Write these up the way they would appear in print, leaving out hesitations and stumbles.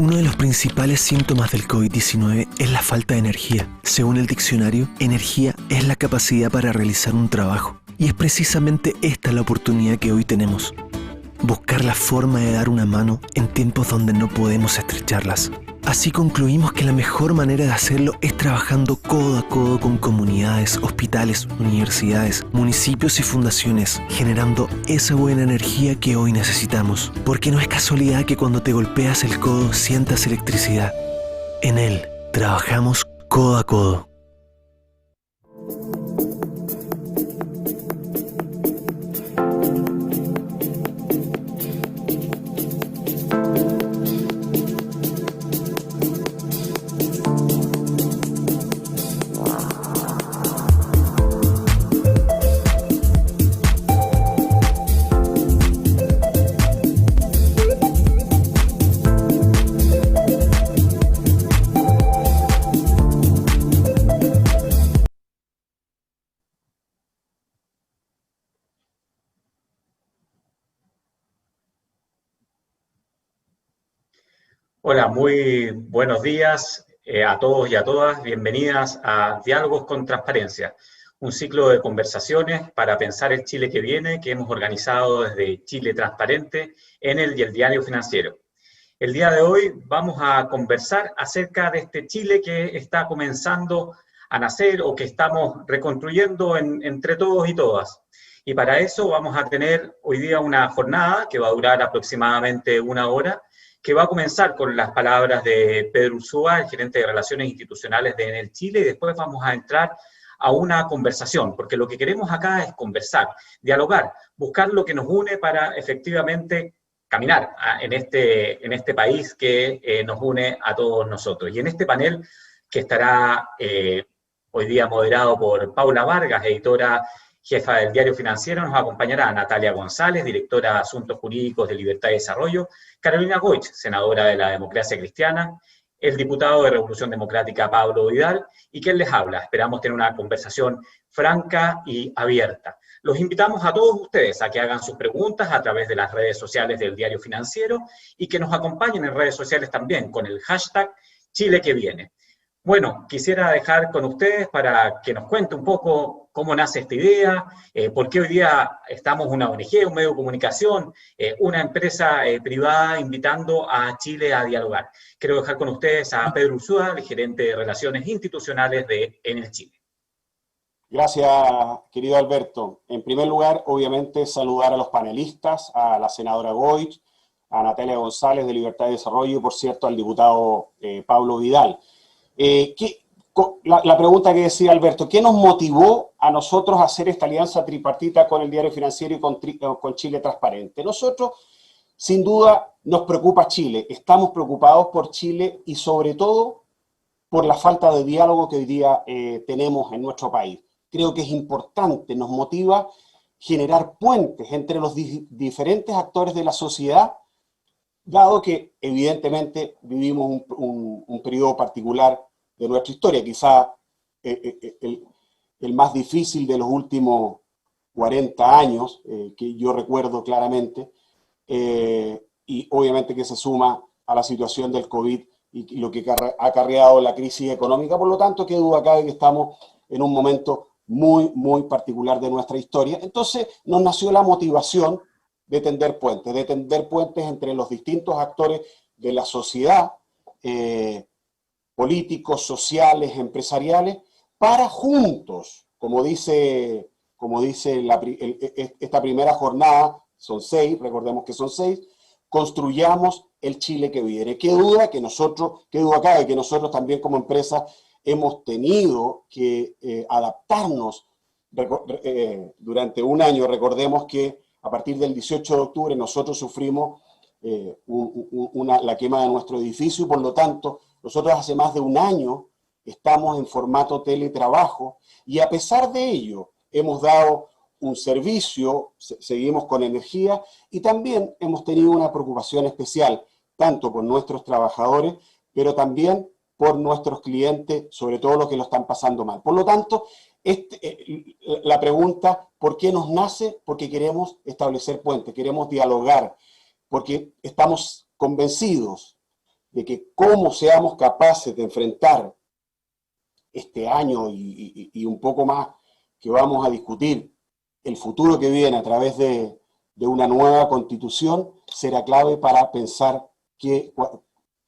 Uno de los principales síntomas del COVID-19 es la falta de energía. Según el diccionario, energía es la capacidad para realizar un trabajo. Y es precisamente esta la oportunidad que hoy tenemos. Buscar la forma de dar una mano en tiempos donde no podemos estrecharlas. Así concluimos que la mejor manera de hacerlo es trabajando codo a codo con comunidades, hospitales, universidades, municipios y fundaciones, generando esa buena energía que hoy necesitamos. Porque no es casualidad que cuando te golpeas el codo sientas electricidad. En él, trabajamos codo a codo. Hola, muy buenos días a todos y a todas. Bienvenidas a Diálogos con Transparencia, un ciclo de conversaciones para pensar el Chile que viene que hemos organizado desde Chile Transparente, Enel y el Diario Financiero. El día de hoy vamos a conversar acerca de este Chile que está comenzando a nacer o que estamos reconstruyendo entre todos y todas. Y para eso vamos a tener hoy día una jornada que va a durar aproximadamente una hora, que va a comenzar con las palabras de Pedro Ursúa, el gerente de Relaciones Institucionales de Enel Chile, y después vamos a entrar a una conversación, porque lo que queremos acá es conversar, dialogar, buscar lo que nos une para efectivamente caminar en este país que nos une a todos nosotros. Y en este panel que estará hoy día moderado por Paula Vargas, editora jefa del Diario Financiero, nos acompañará Natalia González, directora de Asuntos Jurídicos de Libertad y Desarrollo, Carolina Goich, senadora de la Democracia Cristiana, el diputado de Revolución Democrática Pablo Vidal, y quien les habla. Esperamos tener una conversación franca y abierta. Los invitamos a todos ustedes a que hagan sus preguntas a través de las redes sociales del Diario Financiero y que nos acompañen en redes sociales también con el hashtag Chile que viene. Bueno, quisiera dejar con ustedes para que nos cuente un poco cómo nace esta idea, por qué hoy día estamos una ONG, un medio de comunicación, una empresa privada invitando a Chile a dialogar. Quiero dejar con ustedes a Pedro Ursúa, el gerente de Relaciones Institucionales de Enel Chile. Gracias, querido Alberto. En primer lugar, obviamente, saludar a los panelistas, a la senadora Goich, a Natalia González de Libertad y Desarrollo y, por cierto, al diputado Pablo Vidal. La pregunta que decía Alberto, ¿qué nos motivó a nosotros a hacer esta alianza tripartita con el Diario Financiero y con Chile Transparente? Nosotros, sin duda, nos preocupa Chile, estamos preocupados por Chile y sobre todo por la falta de diálogo que hoy día tenemos en nuestro país. Creo que es importante, nos motiva generar puentes entre los diferentes actores de la sociedad, dado que evidentemente vivimos un periodo particular de nuestra historia, quizá el más difícil de los últimos 40 años, que yo recuerdo claramente, y obviamente que se suma a la situación del COVID y lo que ha acarreado la crisis económica. Por lo tanto, qué duda cabe que estamos en un momento muy, muy particular de nuestra historia. Entonces nos nació la motivación de tender puentes entre los distintos actores de la sociedad, políticos, sociales, empresariales, para juntos, como dice esta primera jornada, son 6, recordemos que son 6, construyamos el Chile que viene. Qué duda cabe que nosotros también como empresa hemos tenido que adaptarnos durante un año. Recordemos que a partir del 18 de octubre nosotros sufrimos la quema de nuestro edificio y por lo tanto nosotros hace más de un año estamos en formato teletrabajo y a pesar de ello hemos dado un servicio, seguimos con energía y también hemos tenido una preocupación especial tanto por nuestros trabajadores pero también por nuestros clientes, sobre todo los que lo están pasando mal. Por lo tanto, la pregunta, ¿por qué nos nace? Porque queremos establecer puentes, queremos dialogar, porque estamos convencidos de que cómo seamos capaces de enfrentar este año y un poco más que vamos a discutir el futuro que viene a través de una nueva constitución, será clave para pensar qué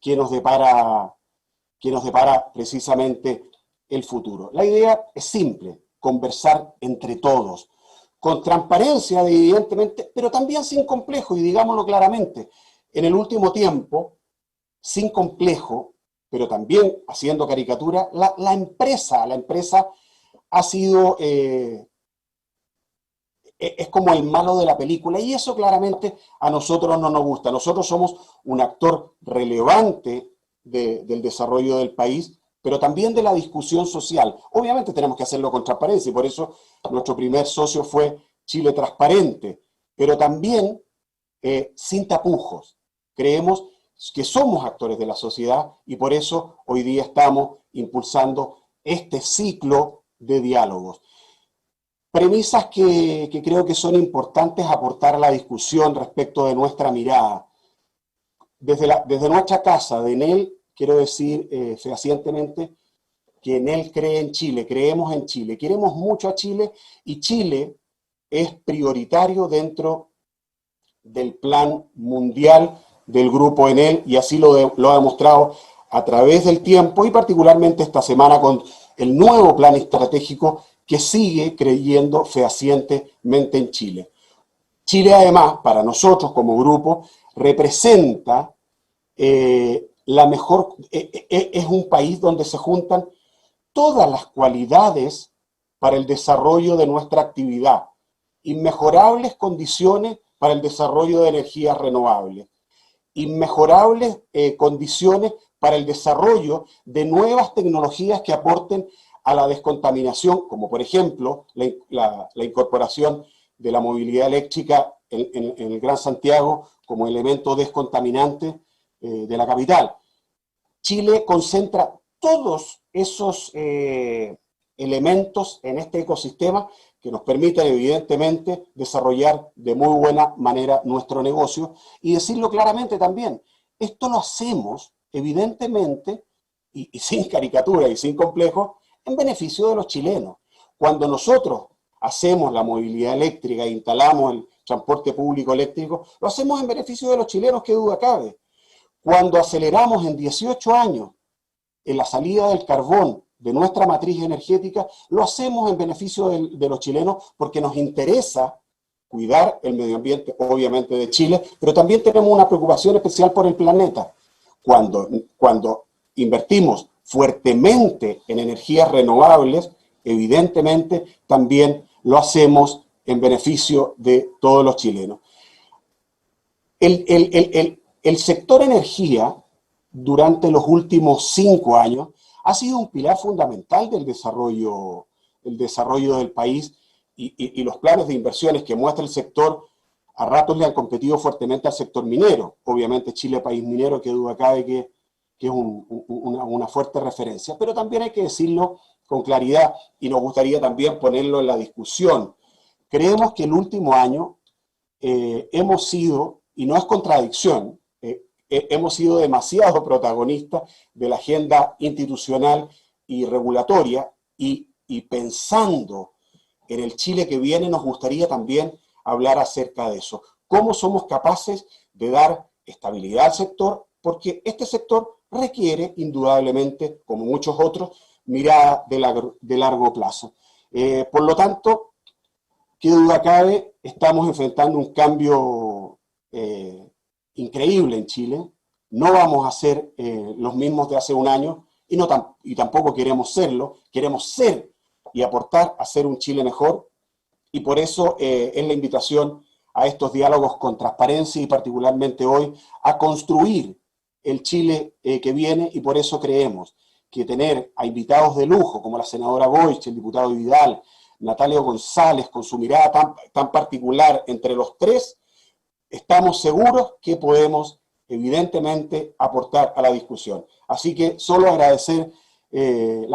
nos depara precisamente el futuro. La idea es simple, conversar entre todos, con transparencia, evidentemente, pero también sin complejo, y digámoslo claramente, en el último tiempo, sin complejo, pero también haciendo caricatura, la empresa ha sido, es como el malo de la película, y eso claramente a nosotros no nos gusta. Nosotros somos un actor relevante del desarrollo del país, pero también de la discusión social. Obviamente tenemos que hacerlo con transparencia, y por eso nuestro primer socio fue Chile Transparente, pero también sin tapujos. Creemos que somos actores de la sociedad y por eso hoy día estamos impulsando este ciclo de diálogos. Premisas que creo que son importantes aportar a la discusión respecto de nuestra mirada. Desde nuestra casa, de Enel, quiero decir fehacientemente que Enel cree en Chile, creemos en Chile, queremos mucho a Chile y Chile es prioritario dentro del plan mundial del grupo Enel y así lo ha demostrado a través del tiempo y particularmente esta semana con el nuevo plan estratégico que sigue creyendo fehacientemente en Chile. Chile además, para nosotros como grupo, representa la mejor, es un país donde se juntan todas las cualidades para el desarrollo de nuestra actividad, inmejorables condiciones para el desarrollo de energías renovables, inmejorables condiciones para el desarrollo de nuevas tecnologías que aporten a la descontaminación, como por ejemplo la incorporación de la movilidad eléctrica en el Gran Santiago como elemento descontaminante de la capital. Chile concentra todos esos elementos en este ecosistema que nos permiten evidentemente desarrollar de muy buena manera nuestro negocio y decirlo claramente también, esto lo hacemos evidentemente y sin caricatura y sin complejo en beneficio de los chilenos. Cuando nosotros hacemos la movilidad eléctrica e instalamos el transporte público eléctrico, lo hacemos en beneficio de los chilenos, qué duda cabe. Cuando aceleramos en 18 años en la salida del carbón de nuestra matriz energética, lo hacemos en beneficio de los chilenos porque nos interesa cuidar el medio ambiente, obviamente de Chile, pero también tenemos una preocupación especial por el planeta. Cuando invertimos fuertemente en energías renovables, evidentemente también lo hacemos en beneficio de todos los chilenos. El sector energía, durante los últimos 5 años, ha sido un pilar fundamental del desarrollo del país y los planes de inversiones que muestra el sector a ratos le han competido fuertemente al sector minero. Obviamente Chile, país minero, que duda cabe que es una fuerte referencia, pero también hay que decirlo con claridad y nos gustaría también ponerlo en la discusión. Creemos que el último año hemos sido, y no es contradicción, hemos sido demasiado protagonistas de la agenda institucional y regulatoria y pensando en el Chile que viene nos gustaría también hablar acerca de eso. ¿Cómo somos capaces de dar estabilidad al sector? Porque este sector requiere indudablemente, como muchos otros, mirada de largo plazo. Por lo tanto, qué duda cabe, estamos enfrentando un cambio increíble en Chile. No vamos a ser los mismos de hace un año y tampoco queremos serlo. Queremos ser y aportar a ser un Chile mejor. Y por eso es la invitación a estos diálogos con transparencia y particularmente hoy a construir el Chile que viene y por eso creemos que tener a invitados de lujo como la senadora Boich, el diputado Vidal, Natalio González con su mirada tan particular entre los tres, estamos seguros que podemos evidentemente aportar a la discusión. Así que solo agradecer que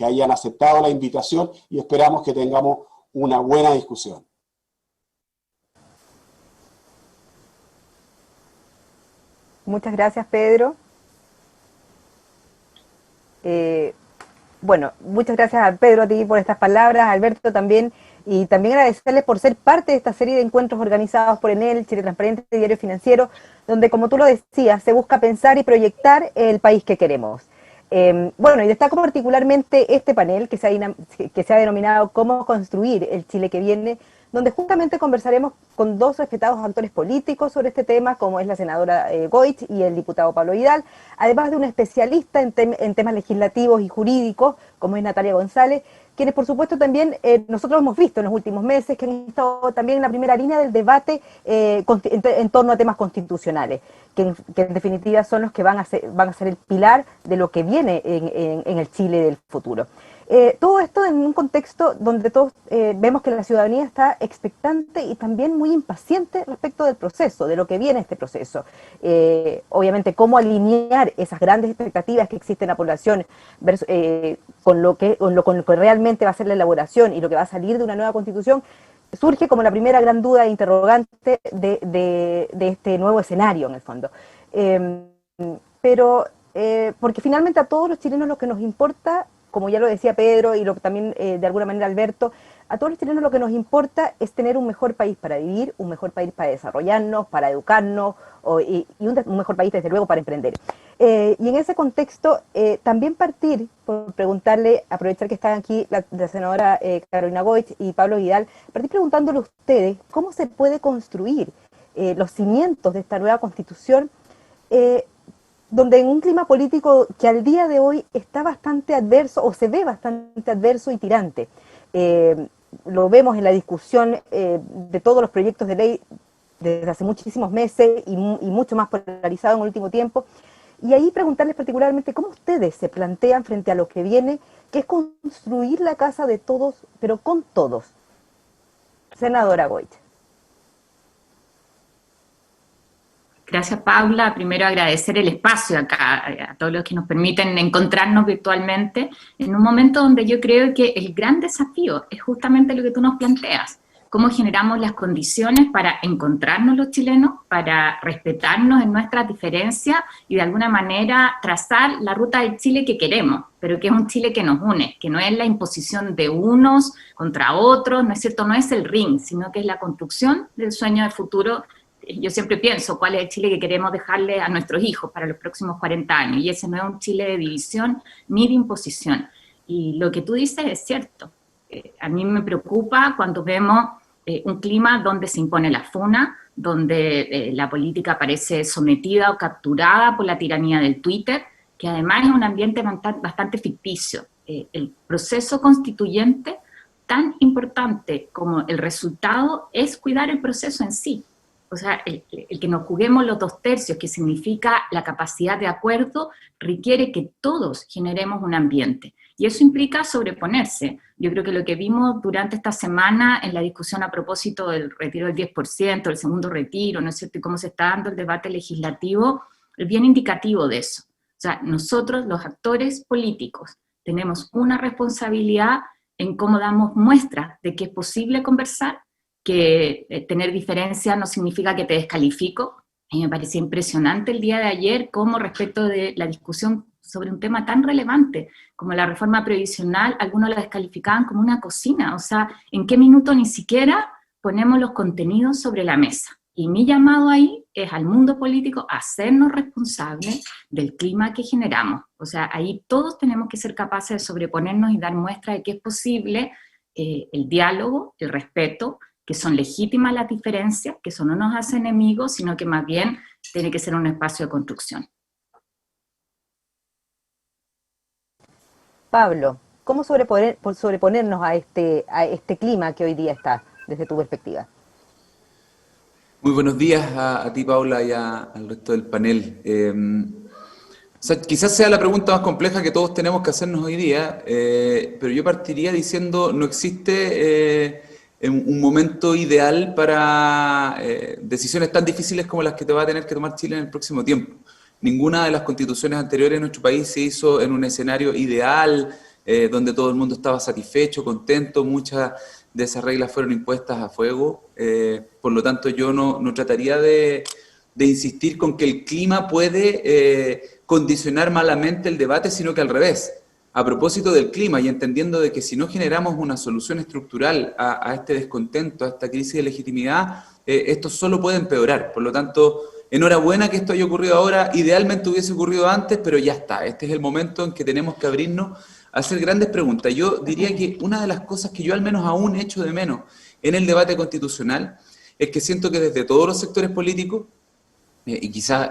hayan aceptado la invitación y esperamos que tengamos una buena discusión. . 。 Bueno, Muchas gracias, Pedro. Bueno, muchas gracias a Pedro, a ti por estas palabras, a Alberto también, y también agradecerles por ser parte de esta serie de encuentros organizados por Enel, Chile Transparente, Diario Financiero, donde, como tú lo decías, se busca pensar y proyectar el país que queremos. Bueno, y destaco particularmente este panel que se ha denominado Cómo construir el Chile que viene, donde justamente conversaremos con dos respetados actores políticos sobre este tema, como es la senadora Goich y el diputado Pablo Vidal, además de un especialista en temas legislativos y jurídicos, como es Natalia González, quienes por supuesto también nosotros hemos visto en los últimos meses que han estado también en la primera línea del debate en torno a temas constitucionales, que en definitiva son los que van a ser el pilar de lo que viene en el Chile del futuro. Todo esto en un contexto donde todos vemos que la ciudadanía está expectante y también muy impaciente respecto del proceso, de lo que viene este proceso. Obviamente, cómo alinear esas grandes expectativas que existen en la población con lo que realmente va a ser la elaboración y lo que va a salir de una nueva constitución, surge como la primera gran duda e interrogante de este nuevo escenario, en el fondo. Porque finalmente a todos los chilenos lo que nos importa, como ya lo decía Pedro y también de alguna manera Alberto, a todos los chilenos lo que nos importa es tener un mejor país para vivir, un mejor país para desarrollarnos, para educarnos y un mejor país desde luego para emprender. Y en ese contexto también partir por preguntarle, aprovechar que están aquí la senadora Carolina Goich y Pablo Vidal, partir preguntándole a ustedes cómo se puede construir los cimientos de esta nueva constitución, donde en un clima político que al día de hoy está bastante adverso, o se ve bastante adverso y tirante. Lo vemos en la discusión de todos los proyectos de ley desde hace muchísimos meses y mucho más polarizado en el último tiempo. Y ahí preguntarles particularmente cómo ustedes se plantean frente a lo que viene, que es construir la casa de todos, pero con todos. Senadora Goich. Gracias, Paula. Primero agradecer el espacio acá, a todos los que nos permiten encontrarnos virtualmente, en un momento donde yo creo que el gran desafío es justamente lo que tú nos planteas, cómo generamos las condiciones para encontrarnos los chilenos, para respetarnos en nuestras diferencias y de alguna manera trazar la ruta del Chile que queremos, pero que es un Chile que nos une, que no es la imposición de unos contra otros, no es cierto, no es el ring, sino que es la construcción del sueño del futuro. Yo siempre pienso cuál es el Chile que queremos dejarle a nuestros hijos para los próximos 40 años, y ese no es un Chile de división ni de imposición. Y lo que tú dices es cierto. A mí me preocupa cuando vemos un clima donde se impone la funa, donde la política parece sometida o capturada por la tiranía del Twitter, que además es un ambiente bastante ficticio. El proceso constituyente, tan importante como el resultado, es cuidar el proceso en sí. O sea, el que nos juguemos los 2/3, que significa la capacidad de acuerdo, requiere que todos generemos un ambiente. Y eso implica sobreponerse. Yo creo que lo que vimos durante esta semana en la discusión a propósito del retiro del 10%, el segundo retiro, ¿no es cierto?, y cómo se está dando el debate legislativo, es bien indicativo de eso. O sea, nosotros, los actores políticos, tenemos una responsabilidad en cómo damos muestra de que es posible conversar, que tener diferencias no significa que te descalifico. A mí me parecía impresionante el día de ayer cómo respecto de la discusión sobre un tema tan relevante como la reforma previsional, algunos la descalificaban como una cocina. O sea, ¿en qué minuto ni siquiera ponemos los contenidos sobre la mesa? Y mi llamado ahí es al mundo político a hacernos responsables del clima que generamos. O sea, ahí todos tenemos que ser capaces de sobreponernos y dar muestra de que es posible el diálogo, el respeto, que son legítimas las diferencias, que eso no nos hace enemigos, sino que más bien tiene que ser un espacio de construcción. Pablo, ¿cómo sobreponernos a este clima que hoy día está, desde tu perspectiva? Muy buenos días a ti, Paula, y al resto del panel. O sea, quizás sea la pregunta más compleja que todos tenemos que hacernos hoy día, pero yo partiría diciendo, no existe un momento ideal para decisiones tan difíciles como las que te va a tener que tomar Chile en el próximo tiempo. Ninguna de las constituciones anteriores en nuestro país se hizo en un escenario ideal, donde todo el mundo estaba satisfecho, contento. Muchas de esas reglas fueron impuestas a fuego. Por lo tanto, yo no trataría de de insistir con que el clima puede condicionar malamente el debate, sino que al revés. A propósito del clima y entendiendo de que si no generamos una solución estructural a este descontento, a esta crisis de legitimidad, esto solo puede empeorar. Por lo tanto, enhorabuena que esto haya ocurrido ahora, idealmente hubiese ocurrido antes, pero ya está. Este es el momento en que tenemos que abrirnos a hacer grandes preguntas. Yo diría que una de las cosas que yo al menos aún echo de menos en el debate constitucional es que siento que desde todos los sectores políticos, y quizás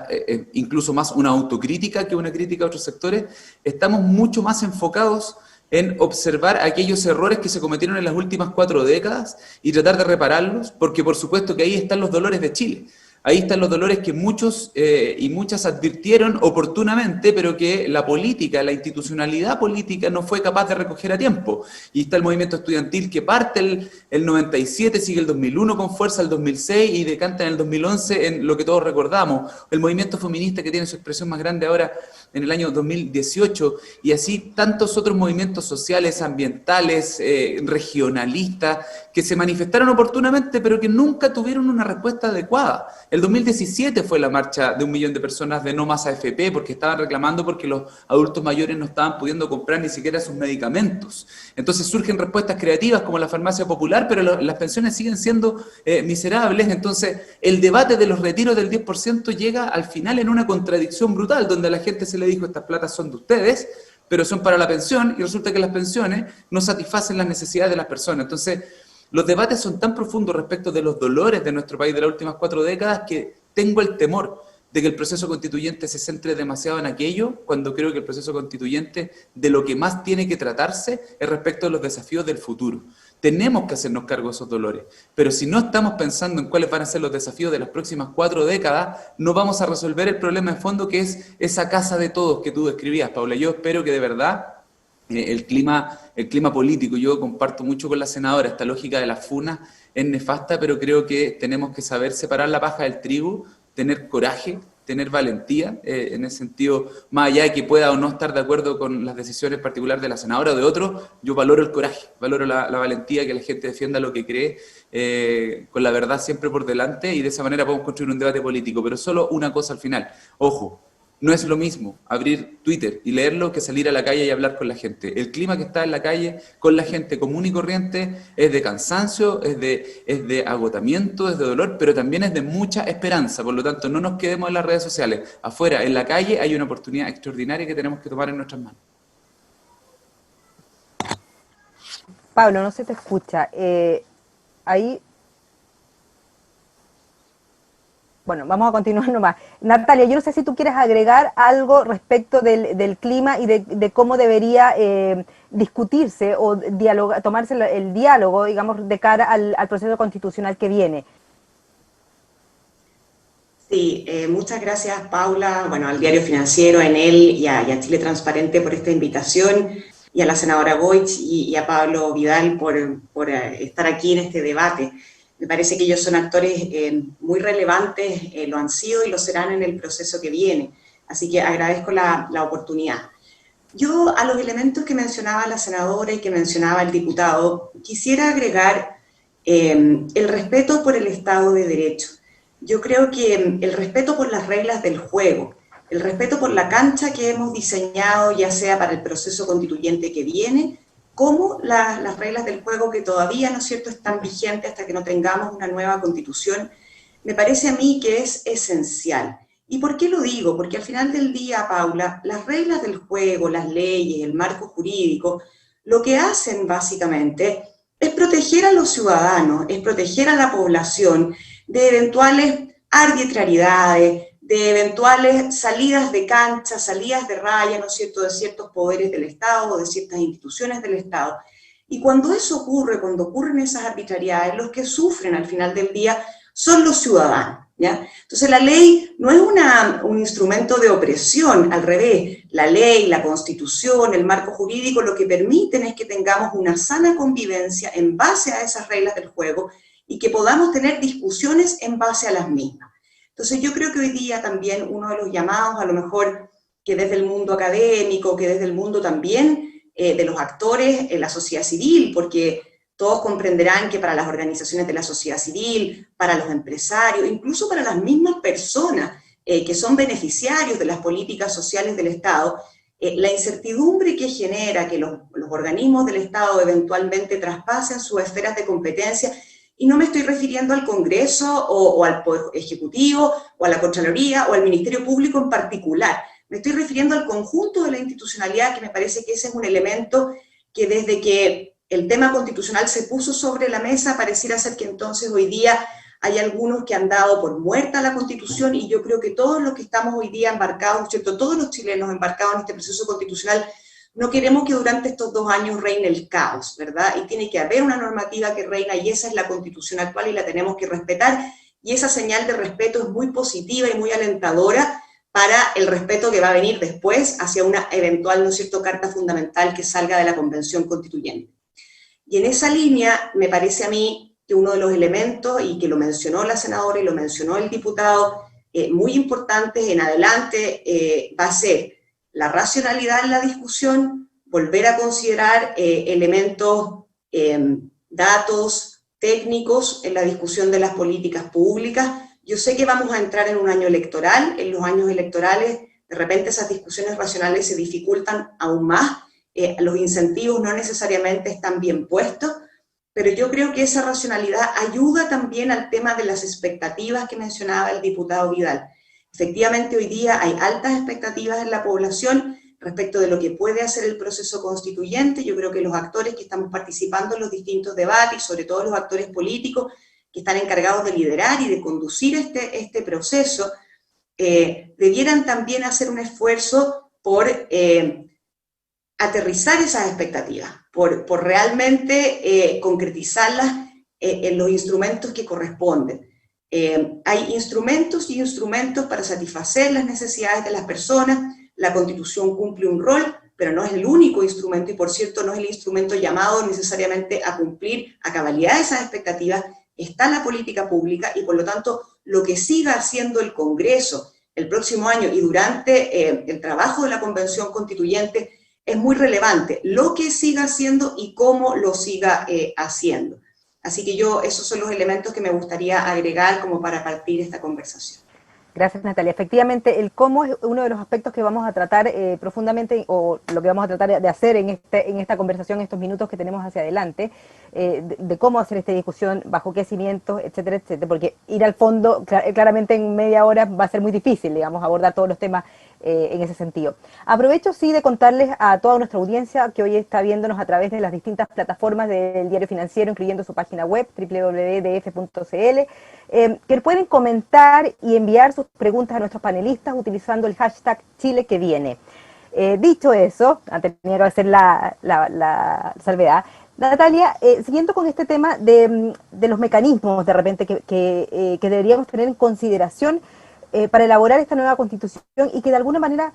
incluso más una autocrítica que una crítica a otros sectores, estamos mucho más enfocados en observar aquellos errores que se cometieron en las últimas 4 décadas y tratar de repararlos, porque por supuesto que ahí están los dolores de Chile. Ahí están los dolores que muchos y muchas advirtieron oportunamente, pero que la política, la institucionalidad política no fue capaz de recoger a tiempo. Y está el movimiento estudiantil que parte el 97, sigue el 2001 con fuerza, el 2006 y decanta en el 2011 en lo que todos recordamos. El movimiento feminista que tiene su expresión más grande ahora en el año 2018 y así tantos otros movimientos sociales, ambientales, regionalistas que se manifestaron oportunamente pero que nunca tuvieron una respuesta adecuada. El 2017 fue la marcha de 1 millón de personas de No Más AFP porque estaban reclamando porque los adultos mayores no estaban pudiendo comprar ni siquiera sus medicamentos. Entonces surgen respuestas creativas como la farmacia popular, pero las pensiones siguen siendo miserables. Entonces el debate de los retiros del 10% llega al final en una contradicción brutal, donde a la gente se le dijo estas platas son de ustedes, pero son para la pensión, y resulta que las pensiones no satisfacen las necesidades de las personas. Entonces, los debates son tan profundos respecto de los dolores de nuestro país de las últimas 4 décadas que tengo el temor de que el proceso constituyente se centre demasiado en aquello, cuando creo que el proceso constituyente de lo que más tiene que tratarse es respecto de los desafíos del futuro. Tenemos que hacernos cargo de esos dolores, pero si no estamos pensando en cuáles van a ser los desafíos de las próximas 4 décadas, no vamos a resolver el problema de fondo que es esa casa de todos que tú describías, Paula. Yo espero que de verdad el clima político, yo comparto mucho con la senadora, esta lógica de las funas es nefasta, pero creo que tenemos que saber separar la paja del trigo, tener coraje, tener valentía, en ese sentido, más allá de que pueda o no estar de acuerdo con las decisiones particulares de la senadora o de otros, yo valoro el coraje, valoro la valentía, que la gente defienda lo que cree, con la verdad siempre por delante, y de esa manera podemos construir un debate político. Pero solo una cosa al final, ojo, no es lo mismo abrir Twitter y leerlo que salir a la calle y hablar con la gente. El clima que está en la calle con la gente común y corriente es de cansancio, es de agotamiento, es de dolor, pero también es de mucha esperanza. Por lo tanto, no nos quedemos en las redes sociales. Afuera, en la calle, hay una oportunidad extraordinaria que tenemos que tomar en nuestras manos. Pablo, no se te escucha. Ahí... Bueno, vamos a continuar nomás. Natalia, yo no sé si tú quieres agregar algo respecto del clima y de cómo debería discutirse o tomarse el diálogo, digamos, de cara al proceso constitucional que viene. Sí, muchas gracias, Paula, bueno, al Diario Financiero, a Enel y a Chile Transparente por esta invitación, y a la senadora Goich y a Pablo Vidal por estar aquí en este debate. Me parece que ellos son actores muy relevantes, lo han sido y lo serán en el proceso que viene. Así que agradezco la oportunidad. Yo a los elementos que mencionaba la senadora y que mencionaba el diputado, quisiera agregar el respeto por el Estado de Derecho. Yo creo que el respeto por las reglas del juego, el respeto por la cancha que hemos diseñado, ya sea para el proceso constituyente que viene, como las reglas del juego que todavía, ¿no es cierto?, están vigentes hasta que no tengamos una nueva constitución, me parece a mí que es esencial. ¿Y por qué lo digo? Porque al final del día, Paula, las reglas del juego, las leyes, el marco jurídico, lo que hacen básicamente es proteger a los ciudadanos, es proteger a la población de eventuales arbitrariedades, de eventuales salidas de cancha, salidas de raya, ¿no es cierto?, de ciertos poderes del Estado, de ciertas instituciones del Estado. Y cuando eso ocurre, cuando ocurren esas arbitrariedades, los que sufren al final del día son los ciudadanos, ¿ya? Entonces la ley no es un instrumento de opresión, al revés. La ley, la Constitución, el marco jurídico lo que permiten es que tengamos una sana convivencia en base a esas reglas del juego y que podamos tener discusiones en base a las mismas. Entonces yo creo que hoy día también uno de los llamados, a lo mejor que desde el mundo académico, que desde el mundo también de los actores, la sociedad civil, porque todos comprenderán que para las organizaciones de la sociedad civil, para los empresarios, incluso para las mismas personas que son beneficiarios de las políticas sociales del Estado, la incertidumbre que genera que los organismos del Estado eventualmente traspasen sus esferas de competencia, y no me estoy refiriendo al Congreso o al Poder Ejecutivo o a la Contraloría o al Ministerio Público en particular, me estoy refiriendo al conjunto de la institucionalidad, que me parece que ese es un elemento que desde que el tema constitucional se puso sobre la mesa, pareciera ser que entonces hoy día hay algunos que han dado por muerta la Constitución, y yo creo que todos los que estamos hoy día embarcados, ¿cierto?, todos los chilenos embarcados en este proceso constitucional, no queremos que durante estos 2 años reine el caos, ¿verdad? Y tiene que haber una normativa que reina, y esa es la Constitución actual y la tenemos que respetar, y esa señal de respeto es muy positiva y muy alentadora para el respeto que va a venir después hacia una eventual, ¿no es cierto?, carta fundamental que salga de la Convención Constituyente. Y en esa línea me parece a mí que uno de los elementos, y que lo mencionó la senadora y lo mencionó el diputado, muy importantes en adelante, va a ser la racionalidad en la discusión, volver a considerar elementos, datos técnicos en la discusión de las políticas públicas. Yo sé que vamos a entrar en un año electoral, en los años electorales de repente esas discusiones racionales se dificultan aún más, los incentivos no necesariamente están bien puestos, pero yo creo que esa racionalidad ayuda también al tema de las expectativas que mencionaba el diputado Vidal. Efectivamente, hoy día hay altas expectativas en la población respecto de lo que puede hacer el proceso constituyente. Yo creo que los actores que estamos participando en los distintos debates, y sobre todo los actores políticos que están encargados de liderar y de conducir este proceso, debieran también hacer un esfuerzo por aterrizar esas expectativas, por realmente concretizarlas en los instrumentos que corresponden. Hay instrumentos y instrumentos para satisfacer las necesidades de las personas. La Constitución cumple un rol, pero no es el único instrumento, y por cierto no es el instrumento llamado necesariamente a cumplir a cabalidad esas expectativas. Está la política pública, y por lo tanto lo que siga haciendo el Congreso el próximo año y durante el trabajo de la Convención Constituyente es muy relevante, lo que siga haciendo y cómo lo siga haciendo. Así que esos son los elementos que me gustaría agregar como para partir esta conversación. Gracias, Natalia. Efectivamente, el cómo es uno de los aspectos que vamos a tratar profundamente, o lo que vamos a tratar de hacer en esta conversación, en estos minutos que tenemos hacia adelante, de cómo hacer esta discusión, bajo qué cimientos, etcétera, etcétera, porque ir al fondo, claramente en media hora va a ser muy difícil, digamos, abordar todos los temas en ese sentido. Aprovecho, sí, de contarles a toda nuestra audiencia que hoy está viéndonos a través de las distintas plataformas del Diario Financiero, incluyendo su página web, www.df.cl, que pueden comentar y enviar sus preguntas a nuestros panelistas utilizando el hashtag Chile que viene. Dicho eso, tenía que hacer la salvedad, Natalia, siguiendo con este tema de los mecanismos de repente que deberíamos tener en consideración para elaborar esta nueva constitución y que de alguna manera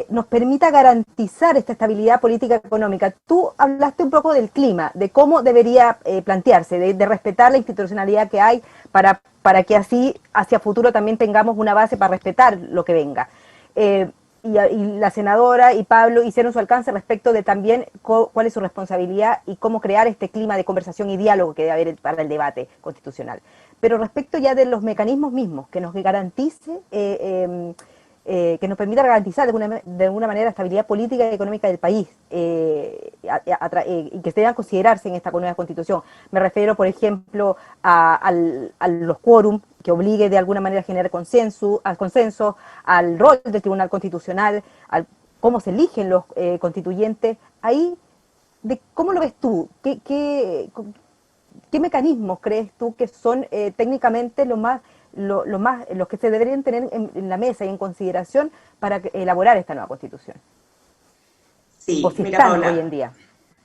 nos permita garantizar esta estabilidad política y económica. Tú hablaste un poco del clima, de cómo debería plantearse, de respetar la institucionalidad que hay para que así hacia futuro también tengamos una base para respetar lo que venga. Y la senadora y Pablo hicieron su alcance respecto de también cuál es su responsabilidad y cómo crear este clima de conversación y diálogo que debe haber para el debate constitucional. Pero respecto ya de los mecanismos mismos, que nos garantice, que nos permita garantizar de alguna manera la estabilidad política y económica del país y que deban considerarse en esta nueva constitución. Me refiero, por ejemplo, a los quórum, que obligue de alguna manera a generar consenso, al rol del Tribunal Constitucional, al cómo se eligen los constituyentes. Ahí, ¿cómo lo ves tú? ¿Qué mecanismos crees tú que son técnicamente los que se deberían tener en la mesa y en consideración para elaborar esta nueva constitución? Sí, o si mira, están Paula, hoy en día.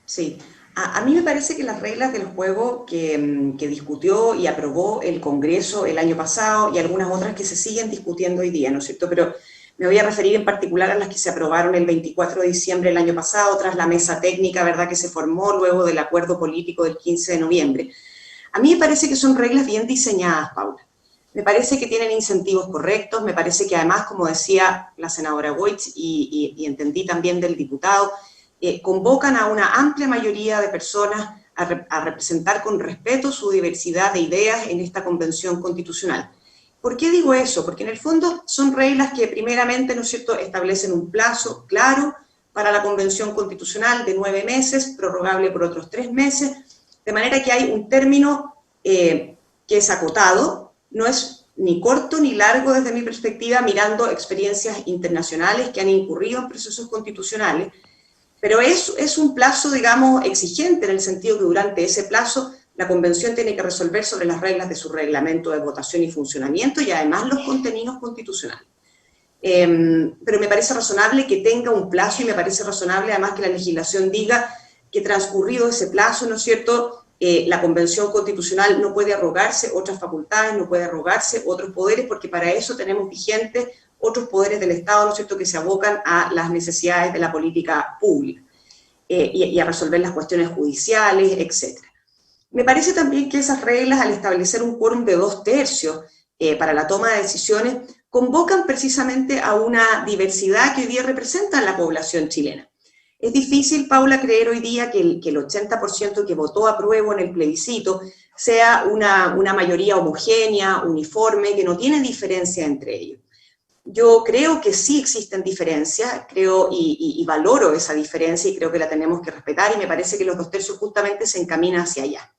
Sí, a mí me parece que las reglas del juego que discutió y aprobó el Congreso el año pasado, y algunas otras que se siguen discutiendo hoy día, ¿no es cierto? Pero me voy a referir en particular a las que se aprobaron el 24 de diciembre del año pasado, tras la mesa técnica, ¿verdad?, que se formó luego del acuerdo político del 15 de noviembre. A mí me parece que son reglas bien diseñadas, Paula. Me parece que tienen incentivos correctos, me parece que además, como decía la senadora Goitz y entendí también del diputado, convocan a una amplia mayoría de personas a representar con respeto su diversidad de ideas en esta convención constitucional. ¿Por qué digo eso? Porque en el fondo son reglas que primeramente, ¿no es cierto?, establecen un plazo claro para la convención constitucional de 9 meses, prorrogable por otros 3 meses, de manera que hay un término que es acotado, no es ni corto ni largo desde mi perspectiva, mirando experiencias internacionales que han incurrido en procesos constitucionales, pero es un plazo, digamos, exigente en el sentido que durante ese plazo la Convención tiene que resolver sobre las reglas de su reglamento de votación y funcionamiento y además los contenidos constitucionales. Pero me parece razonable que tenga un plazo y me parece razonable además que la legislación diga que transcurrido ese plazo, ¿no es cierto?, la Convención Constitucional no puede arrogarse otras facultades, no puede arrogarse otros poderes, porque para eso tenemos vigentes otros poderes del Estado, ¿no es cierto?, que se abocan a las necesidades de la política pública y a resolver las cuestiones judiciales, etc. Me parece también que esas reglas, al establecer un quórum de 2/3 para la toma de decisiones, convocan precisamente a una diversidad que hoy día representa la población chilena. Es difícil, Paula, creer hoy día que el 80% que votó apruebo en el plebiscito sea una mayoría homogénea, uniforme, que no tiene diferencia entre ellos. Yo creo que sí existen diferencias, creo y valoro esa diferencia y creo que la tenemos que respetar y me parece que los 2/3 justamente se encaminan hacia allá.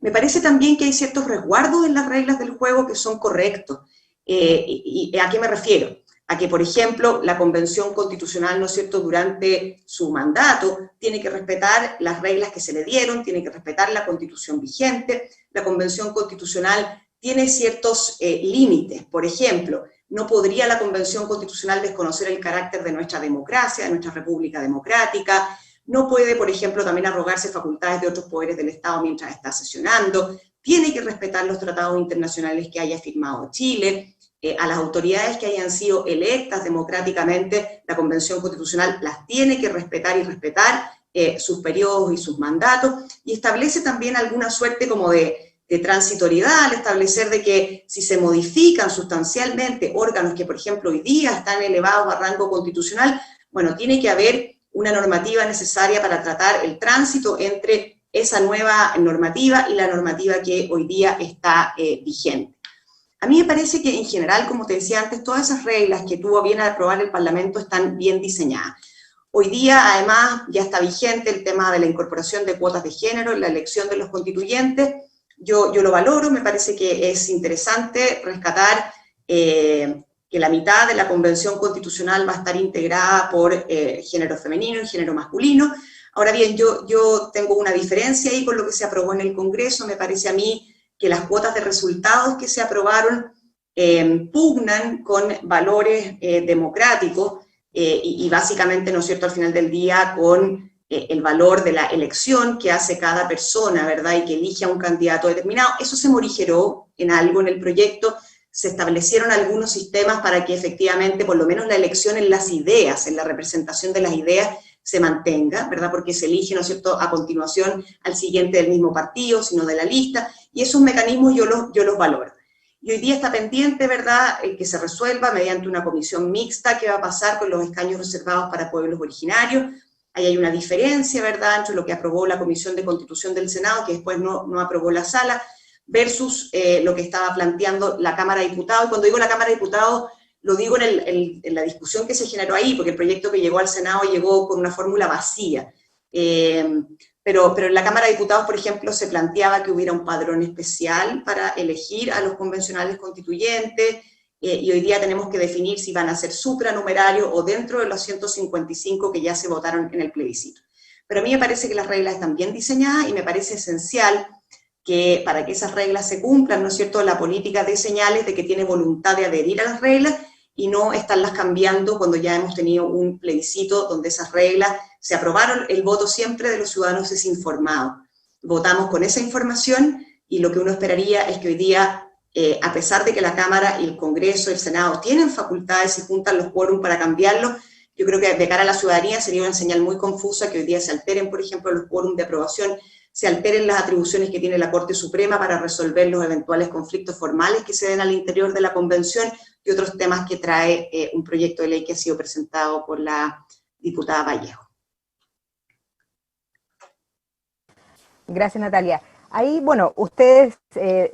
Me parece también que hay ciertos resguardos en las reglas del juego que son correctos. ¿Y a qué me refiero? A que, por ejemplo, la Convención Constitucional, ¿no es cierto?, durante su mandato tiene que respetar las reglas que se le dieron, tiene que respetar la Constitución vigente. La Convención Constitucional tiene ciertos límites. Por ejemplo, no podría la Convención Constitucional desconocer el carácter de nuestra democracia, de nuestra república democrática. No puede, por ejemplo, también arrogarse facultades de otros poderes del Estado mientras está sesionando. Tiene que respetar los tratados internacionales que haya firmado Chile. A las autoridades que hayan sido electas democráticamente, la Convención Constitucional las tiene que respetar y respetar sus periodos y sus mandatos, y establece también alguna suerte como de transitoriedad al establecer de que si se modifican sustancialmente órganos que, por ejemplo, hoy día están elevados a rango constitucional, bueno, tiene que haber una normativa necesaria para tratar el tránsito entre esa nueva normativa y la normativa que hoy día está vigente. A mí me parece que en general, como te decía antes, todas esas reglas que tuvo bien aprobar el Parlamento están bien diseñadas. Hoy día, además, ya está vigente el tema de la incorporación de cuotas de género en la elección de los constituyentes. Yo lo valoro, me parece que es interesante rescatar que la mitad de la Convención Constitucional va a estar integrada por género femenino y género masculino. Ahora bien, yo tengo una diferencia ahí con lo que se aprobó en el Congreso. Me parece a mí que las cuotas de resultados que se aprobaron pugnan con valores democráticos y básicamente, ¿no es cierto?, al final del día con el valor de la elección que hace cada persona, ¿verdad?, y que elige a un candidato determinado. Eso se morigeró en algo en el proyecto, se establecieron algunos sistemas para que efectivamente por lo menos la elección en las ideas, en la representación de las ideas, se mantenga, ¿verdad?, porque se elige, ¿no es cierto?, a continuación al siguiente del mismo partido, sino de la lista, y esos mecanismos yo los valoro. Y hoy día está pendiente, ¿verdad?, que se resuelva mediante una comisión mixta que va a pasar con los escaños reservados para pueblos originarios. Ahí hay una diferencia, ¿verdad?, entre lo que aprobó la Comisión de Constitución del Senado, que después no aprobó la Sala, versus lo que estaba planteando la Cámara de Diputados. Y cuando digo la Cámara de Diputados, lo digo en la discusión que se generó ahí, porque el proyecto que llegó al Senado llegó con una fórmula vacía. Pero en la Cámara de Diputados, por ejemplo, se planteaba que hubiera un padrón especial para elegir a los convencionales constituyentes, y hoy día tenemos que definir si van a ser supranumerarios o dentro de los 155 que ya se votaron en el plebiscito. Pero a mí me parece que las reglas están bien diseñadas y me parece esencial que para que esas reglas se cumplan, ¿no es cierto?, la política de señales de que tiene voluntad de adherir a las reglas y no estarlas cambiando cuando ya hemos tenido un plebiscito donde esas reglas se aprobaron. El voto siempre de los ciudadanos es informado. Votamos con esa información y lo que uno esperaría es que hoy día, a pesar de que la Cámara y el Congreso, el Senado tienen facultades y juntan los quórum para cambiarlos, yo creo que de cara a la ciudadanía sería una señal muy confusa que hoy día se alteren, por ejemplo, los quórum de aprobación, se alteren las atribuciones que tiene la Corte Suprema para resolver los eventuales conflictos formales que se den al interior de la Convención y otros temas que trae un proyecto de ley que ha sido presentado por la diputada Vallejo. Gracias, Natalia. Ahí, bueno, ustedes,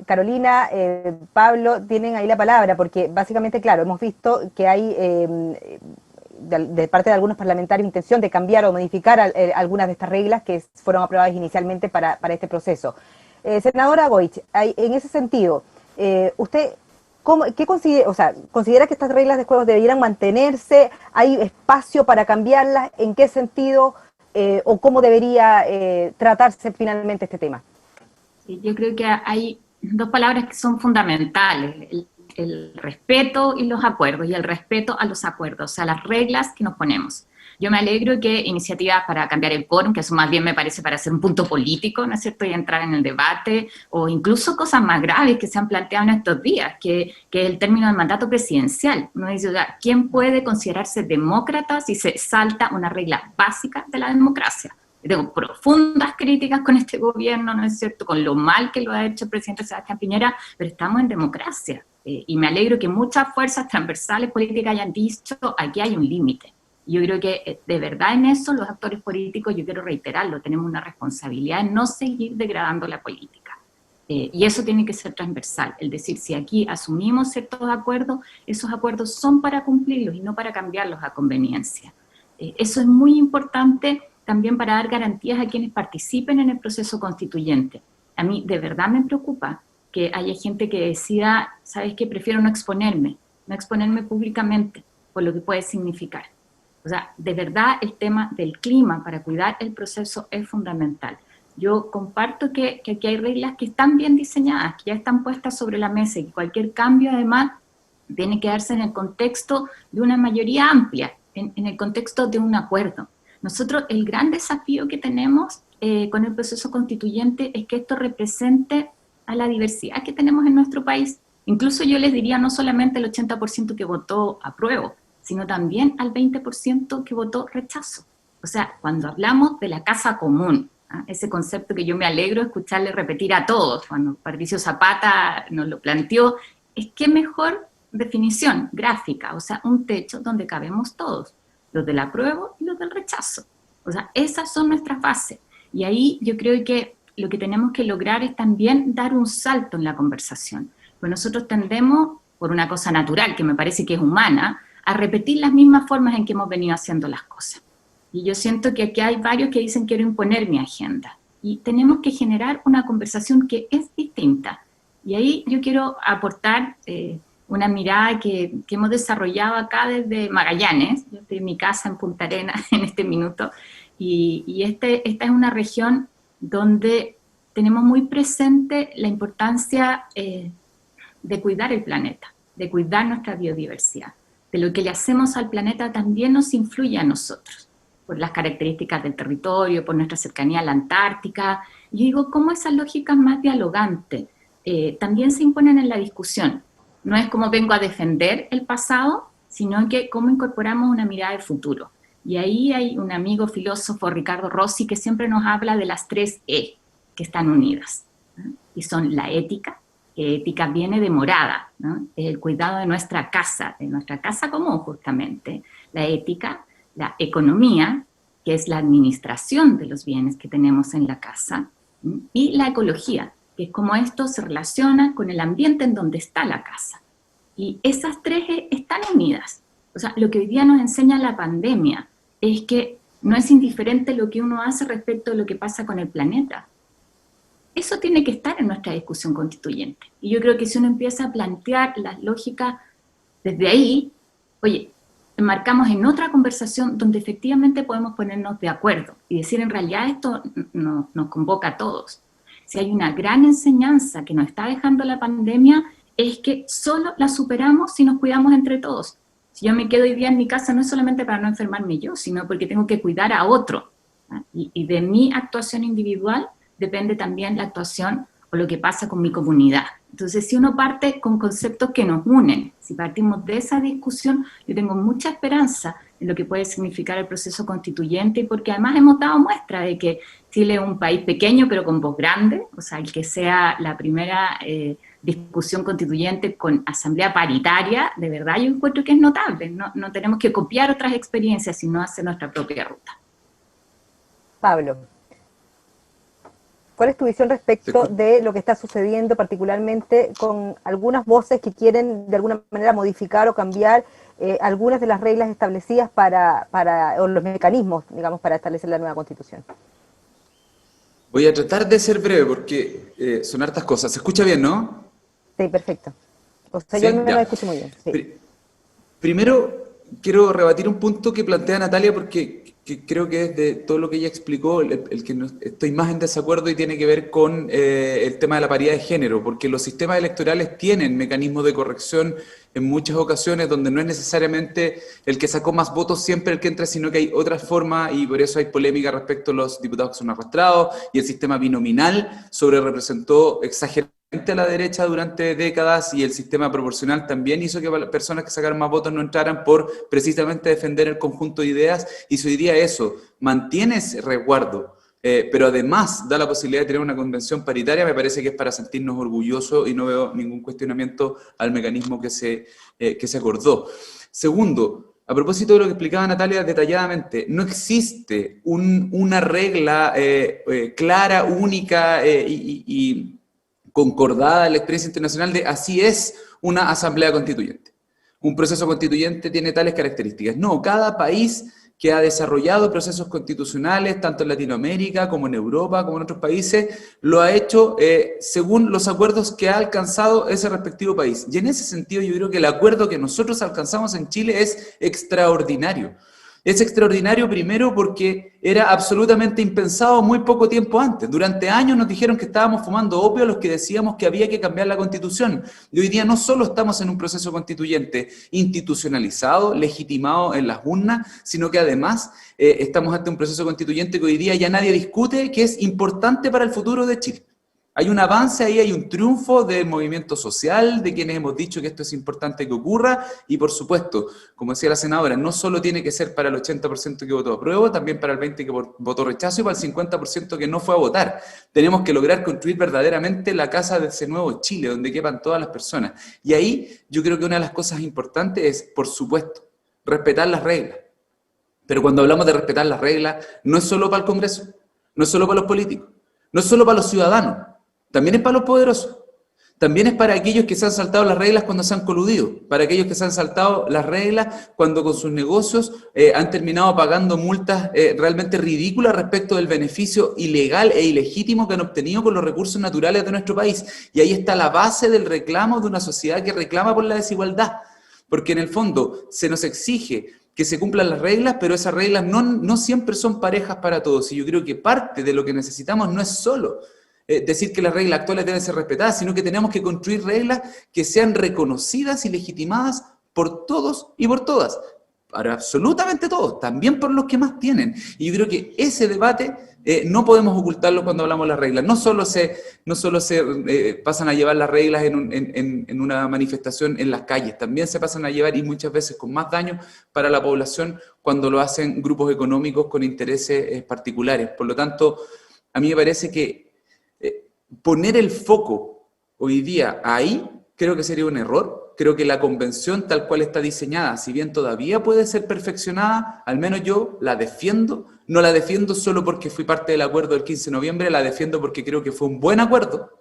Carolina, Pablo, tienen ahí la palabra, porque básicamente, claro, hemos visto que hay de parte de algunos parlamentarios intención de cambiar o modificar algunas de estas reglas que fueron aprobadas inicialmente para este proceso. Senadora Goich, en ese sentido, ¿usted qué considera, considera que estas reglas de juego debieran mantenerse? ¿Hay espacio para cambiarlas? ¿En qué sentido o cómo debería tratarse finalmente este tema? Sí, yo creo que hay dos palabras que son fundamentales, el respeto y los acuerdos, y el respeto a los acuerdos, a las reglas que nos ponemos. Yo me alegro que iniciativas para cambiar el quórum, que eso más bien me parece para hacer un punto político, ¿no es cierto?, y entrar en el debate, o incluso cosas más graves que se han planteado en estos días, que es el término del mandato presidencial. Uno dice, ¿quién puede considerarse demócrata si se salta una regla básica de la democracia? Tengo profundas críticas con este gobierno, ¿no es cierto?, con lo mal que lo ha hecho el presidente Sebastián Piñera, pero estamos en democracia. Y me alegro que muchas fuerzas transversales políticas hayan dicho, aquí hay un límite. Yo creo que de verdad en eso los actores políticos, yo quiero reiterarlo, tenemos una responsabilidad en no seguir degradando la política. Y eso tiene que ser transversal, es decir, si aquí asumimos ciertos acuerdos, esos acuerdos son para cumplirlos y no para cambiarlos a conveniencia. Eso es muy importante también para dar garantías a quienes participen en el proceso constituyente. A mí de verdad me preocupa que haya gente que decida, ¿sabes qué? Prefiero no exponerme públicamente por lo que puede significar. O sea, de verdad el tema del clima para cuidar el proceso es fundamental. Yo comparto que aquí hay reglas que están bien diseñadas, que ya están puestas sobre la mesa y que cualquier cambio además tiene que darse en el contexto de una mayoría amplia, en el contexto de un acuerdo. Nosotros el gran desafío que tenemos con el proceso constituyente es que esto represente a la diversidad que tenemos en nuestro país. Incluso yo les diría no solamente el 80% que votó apruebo, sino también al 20% que votó rechazo. O sea, cuando hablamos de la casa común, ese concepto que yo me alegro de escucharle repetir a todos, cuando Patricio Zapata nos lo planteó, es qué mejor definición gráfica, o sea, un techo donde cabemos todos, los del apruebo y los del rechazo. O sea, esas son nuestras bases. Y ahí yo creo que lo que tenemos que lograr es también dar un salto en la conversación. Pues nosotros tendemos, por una cosa natural, que me parece que es humana, a repetir las mismas formas en que hemos venido haciendo las cosas. Y yo siento que aquí hay varios que dicen quiero imponer mi agenda. Y tenemos que generar una conversación que es distinta. Y ahí yo quiero aportar una mirada que hemos desarrollado acá desde Magallanes. Yo estoy en mi casa en Punta Arenas en este minuto. Y esta es una región donde tenemos muy presente la importancia de cuidar el planeta, de cuidar nuestra biodiversidad. De lo que le hacemos al planeta también nos influye a nosotros, por las características del territorio, por nuestra cercanía a la Antártica. Yo digo, ¿cómo esas lógicas más dialogantes también se imponen en la discusión? No es como vengo a defender el pasado, sino que cómo incorporamos una mirada de futuro. Y ahí hay un amigo filósofo, Ricardo Rossi, que siempre nos habla de las 3 E que están unidas, ¿no? Y son la ética, que ética viene de morada, ¿no? Es el cuidado de nuestra casa común justamente, la ética, la economía, que es la administración de los bienes que tenemos en la casa, ¿no? Y la ecología, que es cómo esto se relaciona con el ambiente en donde está la casa. Y esas 3 E están unidas. O sea, lo que hoy día nos enseña la pandemia es que no es indiferente lo que uno hace respecto a lo que pasa con el planeta. Eso tiene que estar en nuestra discusión constituyente. Y yo creo que si uno empieza a plantear las lógicas desde ahí, oye, enmarcamos en otra conversación donde efectivamente podemos ponernos de acuerdo y decir en realidad esto nos convoca a todos. Si hay una gran enseñanza que nos está dejando la pandemia es que solo la superamos si nos cuidamos entre todos. Si yo me quedo hoy día en mi casa no es solamente para no enfermarme yo, sino porque tengo que cuidar a otro. Y de mi actuación individual depende también la actuación o lo que pasa con mi comunidad. Entonces, si uno parte con conceptos que nos unen, si partimos de esa discusión, yo tengo mucha esperanza en lo que puede significar el proceso constituyente, porque además hemos dado muestra de que Chile es un país pequeño pero con voz grande, o sea, el que sea la primera discusión constituyente con asamblea paritaria, de verdad yo encuentro que es notable. No tenemos que copiar otras experiencias, sino hacer nuestra propia ruta. Pablo. ¿Cuál es tu visión respecto de lo que está sucediendo particularmente con algunas voces que quieren de alguna manera modificar o cambiar algunas de las reglas establecidas o los mecanismos, digamos, para establecer la nueva Constitución? Voy a tratar de ser breve porque son hartas cosas. ¿Se escucha bien, no? Sí, perfecto. O sea, ¿Sí? yo al menos Ya. lo escucho muy bien. Sí. Primero, quiero rebatir un punto que plantea Natalia porque creo que es de todo lo que ella explicó el que estoy más en desacuerdo y tiene que ver con el tema de la paridad de género, porque los sistemas electorales tienen mecanismos de corrección en muchas ocasiones donde no es necesariamente el que sacó más votos siempre el que entra, sino que hay otras formas y por eso hay polémica respecto a los diputados que son arrastrados y el sistema binominal sobre representó exageradamente a la derecha durante décadas y el sistema proporcional también hizo que personas que sacaron más votos no entraran por precisamente defender el conjunto de ideas y si hoy día eso mantiene ese resguardo, pero además da la posibilidad de tener una convención paritaria, me parece que es para sentirnos orgullosos y no veo ningún cuestionamiento al mecanismo que se acordó. Segundo, a propósito de lo que explicaba Natalia detalladamente, no existe una regla clara, única y concordada en la experiencia internacional de así es una asamblea constituyente. Un proceso constituyente tiene tales características. No, cada país que ha desarrollado procesos constitucionales, tanto en Latinoamérica como en Europa, como en otros países, lo ha hecho según los acuerdos que ha alcanzado ese respectivo país. Y en ese sentido yo creo que el acuerdo que nosotros alcanzamos en Chile es extraordinario. Es extraordinario primero porque era absolutamente impensado muy poco tiempo antes. Durante años nos dijeron que estábamos fumando opio los que decíamos que había que cambiar la Constitución. Y hoy día no solo estamos en un proceso constituyente institucionalizado, legitimado en las urnas, sino que además estamos ante un proceso constituyente que hoy día ya nadie discute que es importante para el futuro de Chile. Hay un avance ahí, hay un triunfo del movimiento social, de quienes hemos dicho que esto es importante que ocurra, y por supuesto, como decía la senadora, no solo tiene que ser para el 80% que votó apruebo, también para el 20% que votó rechazo y para el 50% que no fue a votar. Tenemos que lograr construir verdaderamente la casa de ese nuevo Chile, donde quepan todas las personas. Y ahí yo creo que una de las cosas importantes es, por supuesto, respetar las reglas. Pero cuando hablamos de respetar las reglas, no es solo para el Congreso, no es solo para los políticos, no es solo para los ciudadanos. También es para los poderosos, también es para aquellos que se han saltado las reglas cuando se han coludido, para aquellos que se han saltado las reglas cuando con sus negocios han terminado pagando multas realmente ridículas respecto del beneficio ilegal e ilegítimo que han obtenido con los recursos naturales de nuestro país. Y ahí está la base del reclamo de una sociedad que reclama por la desigualdad, porque en el fondo se nos exige que se cumplan las reglas, pero esas reglas no siempre son parejas para todos. Y yo creo que parte de lo que necesitamos no es solo decir que las reglas actuales deben ser respetadas, sino que tenemos que construir reglas que sean reconocidas y legitimadas por todos y por todas, para absolutamente todos, también por los que más tienen. Y yo creo que ese debate no podemos ocultarlo cuando hablamos de las reglas. No solo se pasan a llevar las reglas en una manifestación en las calles, también se pasan a llevar y muchas veces con más daño para la población cuando lo hacen grupos económicos con intereses particulares. Por lo tanto, a mí me parece que poner el foco hoy día ahí, creo que sería un error. Creo que la convención tal cual está diseñada, si bien todavía puede ser perfeccionada, al menos yo la defiendo. No la defiendo solo porque fui parte del acuerdo del 15 de noviembre, la defiendo porque creo que fue un buen acuerdo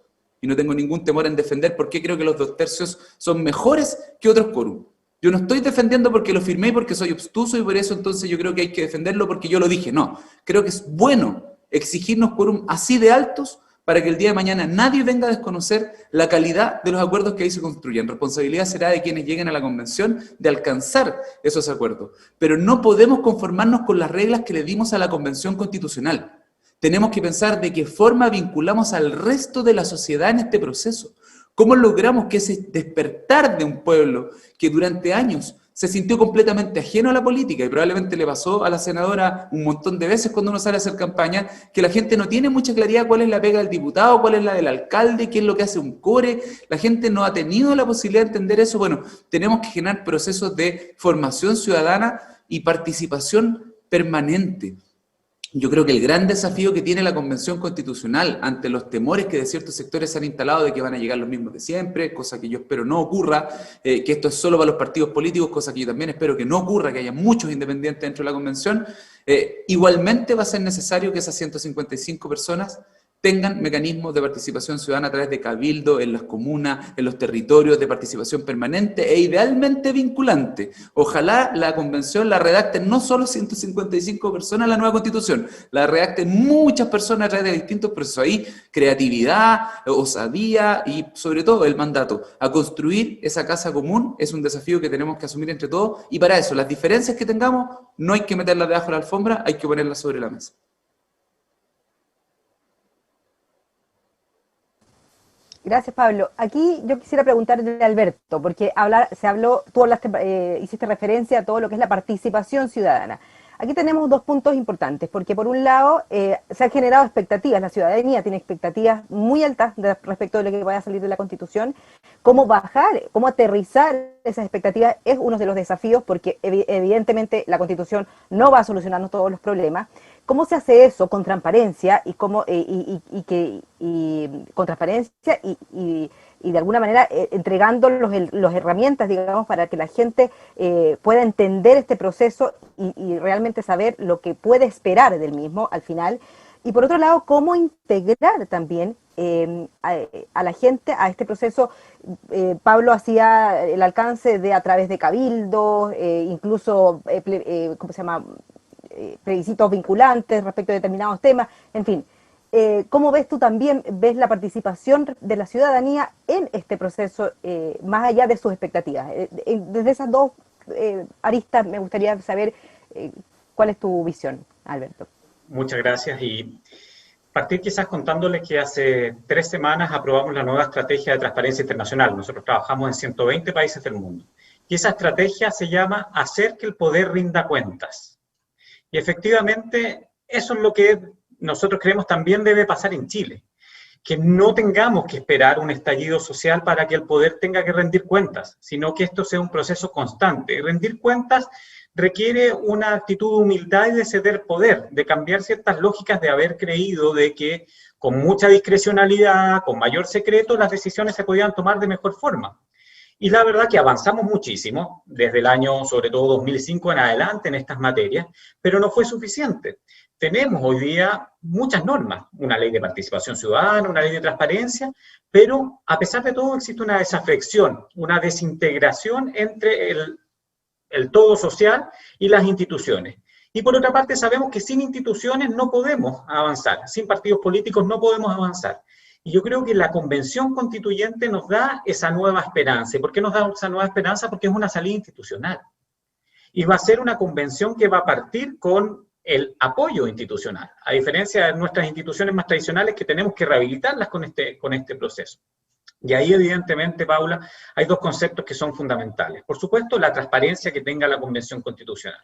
y no tengo ningún temor en defender porque creo que los 2/3 son mejores que otros quórum. Yo no estoy defendiendo porque lo firmé y porque soy obstuso y por eso entonces yo creo que hay que defenderlo porque yo lo dije. No, creo que es bueno exigirnos quórum así de altos para que el día de mañana nadie venga a desconocer la calidad de los acuerdos que ahí se construyen. Responsabilidad será de quienes lleguen a la convención de alcanzar esos acuerdos. Pero no podemos conformarnos con las reglas que le dimos a la convención constitucional. Tenemos que pensar de qué forma vinculamos al resto de la sociedad en este proceso. ¿Cómo logramos que ese despertar de un pueblo que durante años se sintió completamente ajeno a la política y probablemente le pasó a la senadora un montón de veces cuando uno sale a hacer campaña, que la gente no tiene mucha claridad cuál es la pega del diputado, cuál es la del alcalde, qué es lo que hace un core, la gente no ha tenido la posibilidad de entender eso. Bueno, tenemos que generar procesos de formación ciudadana y participación permanente. Yo creo que el gran desafío que tiene la Convención Constitucional ante los temores que de ciertos sectores se han instalado de que van a llegar los mismos de siempre, cosa que yo espero no ocurra, que esto es solo para los partidos políticos, cosa que yo también espero que no ocurra, que haya muchos independientes dentro de la Convención, igualmente va a ser necesario que esas 155 personas tengan mecanismos de participación ciudadana a través de cabildo, en las comunas, en los territorios, de participación permanente e idealmente vinculante. Ojalá la convención la redacten no solo 155 personas la nueva constitución, la redacten muchas personas a través de distintos procesos. Ahí creatividad, osadía y sobre todo el mandato a construir esa casa común es un desafío que tenemos que asumir entre todos, y para eso las diferencias que tengamos no hay que meterlas debajo de la alfombra, hay que ponerlas sobre la mesa. Gracias, Pablo. Aquí yo quisiera preguntarle a Alberto, porque tú hiciste referencia a todo lo que es la participación ciudadana. Aquí tenemos dos puntos importantes, porque por un lado se han generado expectativas, la ciudadanía tiene expectativas muy altas respecto de lo que vaya a salir de la Constitución. Cómo aterrizar esas expectativas es uno de los desafíos, porque evidentemente la Constitución no va a solucionarnos todos los problemas. ¿Cómo se hace eso con transparencia y de alguna manera entregando las herramientas, digamos, para que la gente pueda entender este proceso y realmente saber lo que puede esperar del mismo al final? Y por otro lado, ¿cómo integrar también a la gente a este proceso? Pablo hacía el alcance a través de cabildos, incluso, ¿cómo se llama?, plebiscitos vinculantes respecto a determinados temas, en fin. ¿Cómo ves tú también, la participación de la ciudadanía en este proceso, más allá de sus expectativas? Desde esas dos aristas me gustaría saber cuál es tu visión, Alberto. Muchas gracias, y partir quizás contándoles que hace 3 semanas aprobamos la nueva estrategia de transparencia internacional. Nosotros trabajamos en 120 países del mundo, y esa estrategia se llama Hacer que el poder rinda cuentas. Y efectivamente, eso es lo que nosotros creemos también debe pasar en Chile, que no tengamos que esperar un estallido social para que el poder tenga que rendir cuentas, sino que esto sea un proceso constante. Y rendir cuentas requiere una actitud de humildad y de ceder poder, de cambiar ciertas lógicas de haber creído de que con mucha discrecionalidad, con mayor secreto, las decisiones se podían tomar de mejor forma. Y la verdad que avanzamos muchísimo, desde el año, sobre todo 2005 en adelante, en estas materias, pero no fue suficiente. Tenemos hoy día muchas normas, una ley de participación ciudadana, una ley de transparencia, pero a pesar de todo existe una desafección, una desintegración entre el todo social y las instituciones. Y por otra parte sabemos que sin instituciones no podemos avanzar, sin partidos políticos no podemos avanzar. Y yo creo que la Convención Constituyente nos da esa nueva esperanza. ¿Y por qué nos da esa nueva esperanza? Porque es una salida institucional. Y va a ser una convención que va a partir con el apoyo institucional, a diferencia de nuestras instituciones más tradicionales que tenemos que rehabilitarlas con este proceso. Y ahí, evidentemente, Paula, hay dos conceptos que son fundamentales. Por supuesto, la transparencia que tenga la Convención Constitucional.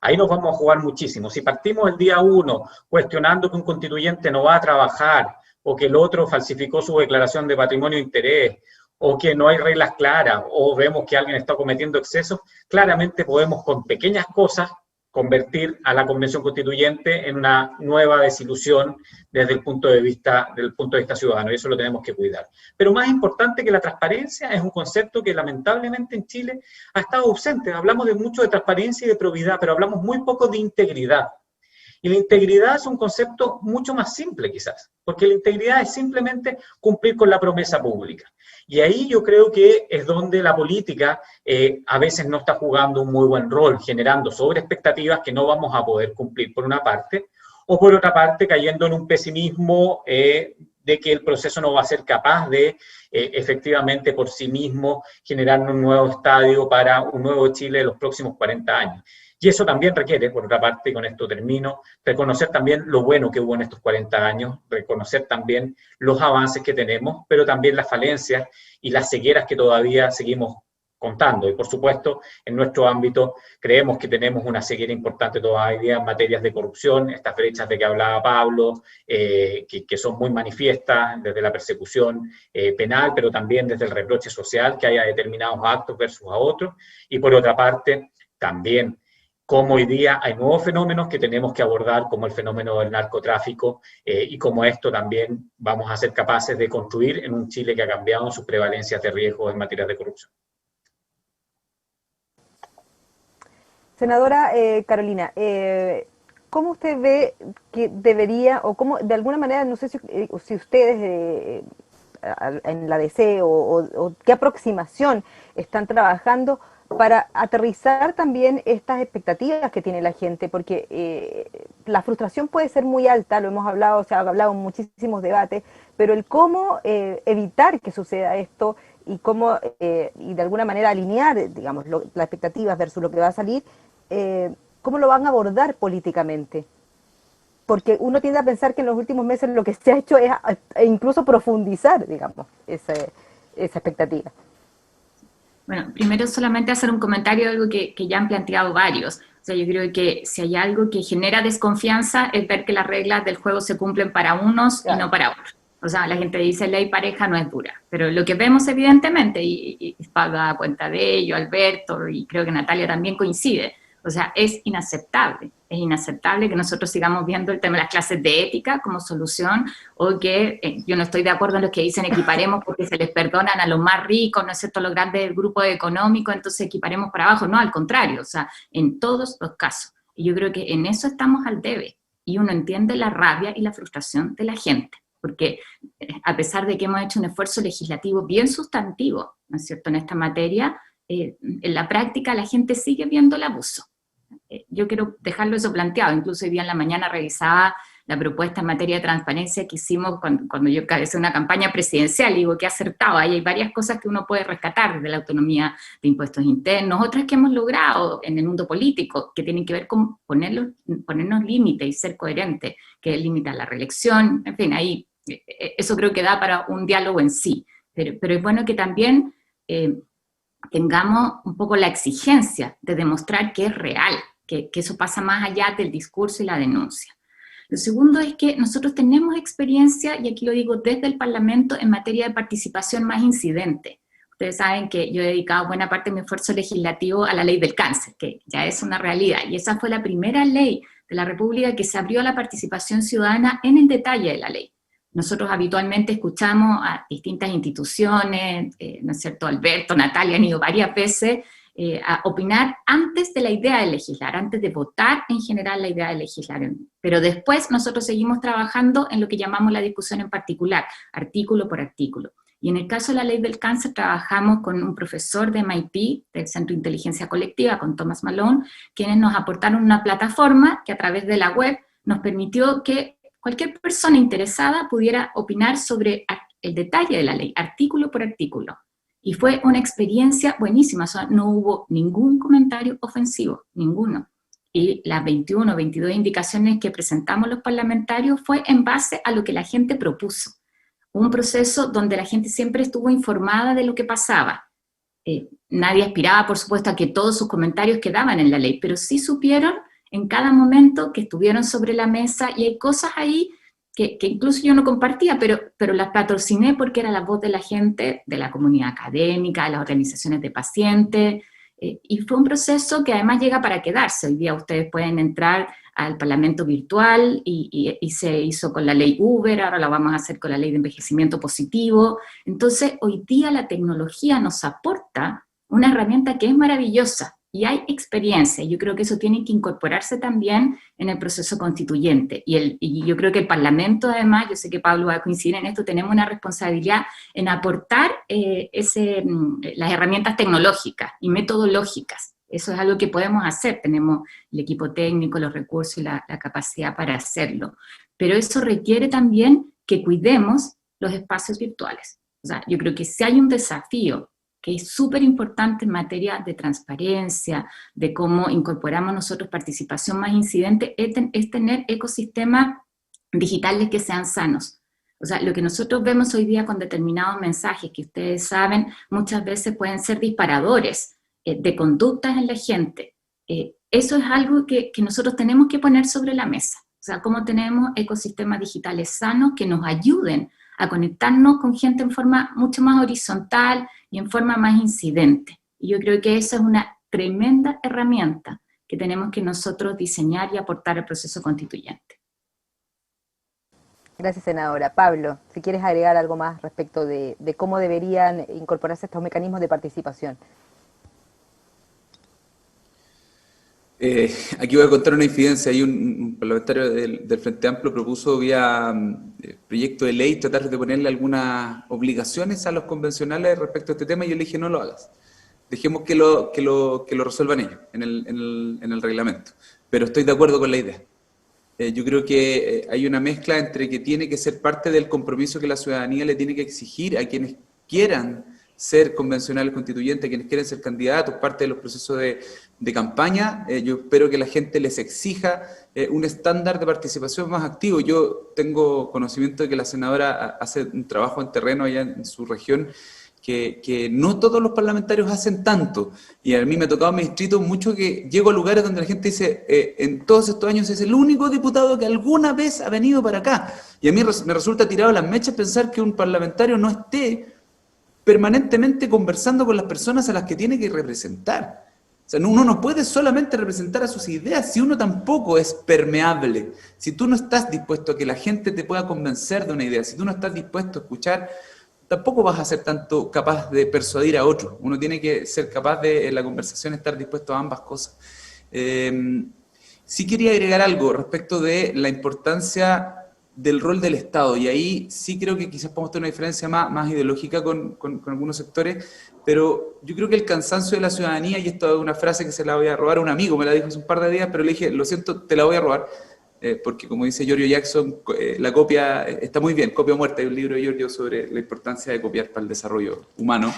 Ahí nos vamos a jugar muchísimo. Si partimos el día 1 cuestionando que un constituyente no va a trabajar, o que el otro falsificó su declaración de patrimonio de interés, o que no hay reglas claras, o vemos que alguien está cometiendo excesos, claramente podemos con pequeñas cosas convertir a la Convención Constituyente en una nueva desilusión desde el punto de vista ciudadano, y eso lo tenemos que cuidar. Pero más importante que la transparencia es un concepto que lamentablemente en Chile ha estado ausente. Hablamos mucho de transparencia y de probidad, pero hablamos muy poco de integridad. Y la integridad es un concepto mucho más simple quizás, porque la integridad es simplemente cumplir con la promesa pública. Y ahí yo creo que es donde la política a veces no está jugando un muy buen rol, generando sobreexpectativas que no vamos a poder cumplir por una parte, o por otra parte cayendo en un pesimismo de que el proceso no va a ser capaz de efectivamente por sí mismo generar un nuevo estadio para un nuevo Chile de los próximos 40 años. Y eso también requiere, por otra parte, y con esto termino, reconocer también lo bueno que hubo en estos 40 años, reconocer también los avances que tenemos, pero también las falencias y las cegueras que todavía seguimos contando. Y por supuesto, en nuestro ámbito creemos que tenemos una ceguera importante todavía en materias de corrupción, estas brechas de que hablaba Pablo, que son muy manifiestas desde la persecución penal, pero también desde el reproche social que haya determinados actos versus a otros. Y por otra parte, también como hoy día hay nuevos fenómenos que tenemos que abordar, como el fenómeno del narcotráfico, y como esto también vamos a ser capaces de construir en un Chile que ha cambiado en sus prevalencias de riesgos en materia de corrupción. Senadora Carolina, ¿cómo usted ve que debería, o cómo, de alguna manera, no sé si ustedes en la DC o qué aproximación están trabajando para aterrizar también estas expectativas que tiene la gente, porque la frustración puede ser muy alta, lo hemos hablado, se ha hablado en muchísimos debates, pero el cómo evitar que suceda esto y cómo, y de alguna manera alinear, digamos, las expectativas versus lo que va a salir, ¿cómo lo van a abordar políticamente? Porque uno tiende a pensar que en los últimos meses lo que se ha hecho es incluso profundizar, digamos, esa expectativa. Bueno, primero solamente hacer un comentario de algo que ya han planteado varios. O sea, yo creo que si hay algo que genera desconfianza es ver que las reglas del juego se cumplen para unos y no para otros. O sea, la gente dice ley pareja no es dura, pero lo que vemos evidentemente, y Pablo da cuenta de ello, Alberto, y creo que Natalia también coincide, o sea, es inaceptable que nosotros sigamos viendo el tema de las clases de ética como solución, o que yo no estoy de acuerdo en los que dicen equiparemos porque se les perdonan a los más ricos, ¿no es cierto?, los grandes grupos económicos, entonces equiparemos para abajo. No, al contrario, o sea, en todos los casos. Y yo creo que en eso estamos al debe, y uno entiende la rabia y la frustración de la gente, porque a pesar de que hemos hecho un esfuerzo legislativo bien sustantivo, ¿no es cierto?, en esta materia, en la práctica la gente sigue viendo el abuso. Yo quiero dejarlo eso planteado. Incluso hoy día en la mañana revisaba la propuesta en materia de transparencia que hicimos cuando yo hice una campaña presidencial, y digo que acertaba, y hay varias cosas que uno puede rescatar desde la autonomía de impuestos internos, otras que hemos logrado en el mundo político, que tienen que ver con ponernos límites y ser coherentes, que es limitar la reelección, en fin, ahí eso creo que da para un diálogo en sí, pero es bueno que también tengamos un poco la exigencia de demostrar que es real, que eso pasa más allá del discurso y la denuncia. Lo segundo es que nosotros tenemos experiencia, y aquí lo digo desde el Parlamento, en materia de participación más incidente. Ustedes saben que yo he dedicado buena parte de mi esfuerzo legislativo a la ley del cáncer, que ya es una realidad, y esa fue la primera ley de la República que se abrió a la participación ciudadana en el detalle de la ley. Nosotros habitualmente escuchamos a distintas instituciones, ¿no es cierto?, Alberto, Natalia han ido varias veces a opinar antes de la idea de legislar, antes de votar en general la idea de legislar. Pero después nosotros seguimos trabajando en lo que llamamos la discusión en particular, artículo por artículo. Y en el caso de la ley del cáncer trabajamos con un profesor de MIT, del Centro de Inteligencia Colectiva, con Thomas Malone, quienes nos aportaron una plataforma que a través de la web nos permitió que cualquier persona interesada pudiera opinar sobre el detalle de la ley, artículo por artículo. Y fue una experiencia buenísima, o sea, no hubo ningún comentario ofensivo, ninguno. Y las 21 o 22 indicaciones que presentamos los parlamentarios fue en base a lo que la gente propuso. Un proceso donde la gente siempre estuvo informada de lo que pasaba. Nadie aspiraba, por supuesto, a que todos sus comentarios quedaban en la ley, pero sí supieron en cada momento que estuvieron sobre la mesa, y hay cosas ahí que incluso yo no compartía, pero las patrociné porque era la voz de la gente, de la comunidad académica, de las organizaciones de pacientes, y fue un proceso que además llega para quedarse. Hoy día ustedes pueden entrar al Parlamento virtual, y se hizo con la ley Uber, ahora lo vamos a hacer con la ley de envejecimiento positivo. Entonces, hoy día la tecnología nos aporta una herramienta que es maravillosa, y hay experiencia. Yo creo que eso tiene que incorporarse también en el proceso constituyente. Y yo creo que el Parlamento, además, yo sé que Pablo va a coincidir en esto, tenemos una responsabilidad en aportar las herramientas tecnológicas y metodológicas. Eso es algo que podemos hacer, tenemos el equipo técnico, los recursos y la capacidad para hacerlo. Pero eso requiere también que cuidemos los espacios virtuales. O sea, yo creo que si hay un desafío que es súper importante en materia de transparencia, de cómo incorporamos nosotros participación más incidente, es tener ecosistemas digitales que sean sanos. O sea, lo que nosotros vemos hoy día con determinados mensajes, que ustedes saben, muchas veces pueden ser disparadores de conductas en la gente. Eso es algo que nosotros tenemos que poner sobre la mesa. O sea, cómo tenemos ecosistemas digitales sanos que nos ayuden a conectarnos con gente en forma mucho más horizontal y en forma más incidente. Y yo creo que esa es una tremenda herramienta que tenemos que nosotros diseñar y aportar al proceso constituyente. Gracias, senadora. Pablo, si quieres agregar algo más respecto de cómo deberían incorporarse estos mecanismos de participación. Aquí voy a contar una infidencia. Hay un parlamentario del Frente Amplio propuso vía proyecto de ley tratar de ponerle algunas obligaciones a los convencionales respecto a este tema, y yo le dije no lo hagas. Dejemos que lo resuelvan ellos en el reglamento. Pero estoy de acuerdo con la idea. Yo creo que hay una mezcla entre que tiene que ser parte del compromiso que la ciudadanía le tiene que exigir a quienes quieran ser convencionales constituyentes, quienes quieren ser candidatos, parte de los procesos de campaña. Yo espero que la gente les exija un estándar de participación más activo. Yo tengo conocimiento de que la senadora hace un trabajo en terreno allá en su región, que no todos los parlamentarios hacen tanto, y a mí me ha tocado en mi distrito mucho que llego a lugares donde la gente dice, en todos estos años es el único diputado que alguna vez ha venido para acá, y a mí me resulta tirado las mechas pensar que un parlamentario no esté permanentemente conversando con las personas a las que tiene que representar. O sea, uno no puede solamente representar a sus ideas si uno tampoco es permeable, si tú no estás dispuesto a que la gente te pueda convencer de una idea, si tú no estás dispuesto a escuchar, tampoco vas a ser tanto capaz de persuadir a otros. Uno tiene que ser capaz de, en la conversación, estar dispuesto a ambas cosas. Sí quería agregar algo respecto de la importancia del rol del Estado, y ahí sí creo que quizás podemos tener una diferencia más ideológica con algunos sectores, pero yo creo que el cansancio de la ciudadanía, y esto es una frase que se la voy a robar a un amigo, me la dijo hace un par de días, pero le dije, lo siento, te la voy a robar, porque como dice Giorgio Jackson, la copia está muy bien, copia o muerte. Hay un libro de Giorgio sobre la importancia de copiar para el desarrollo humano.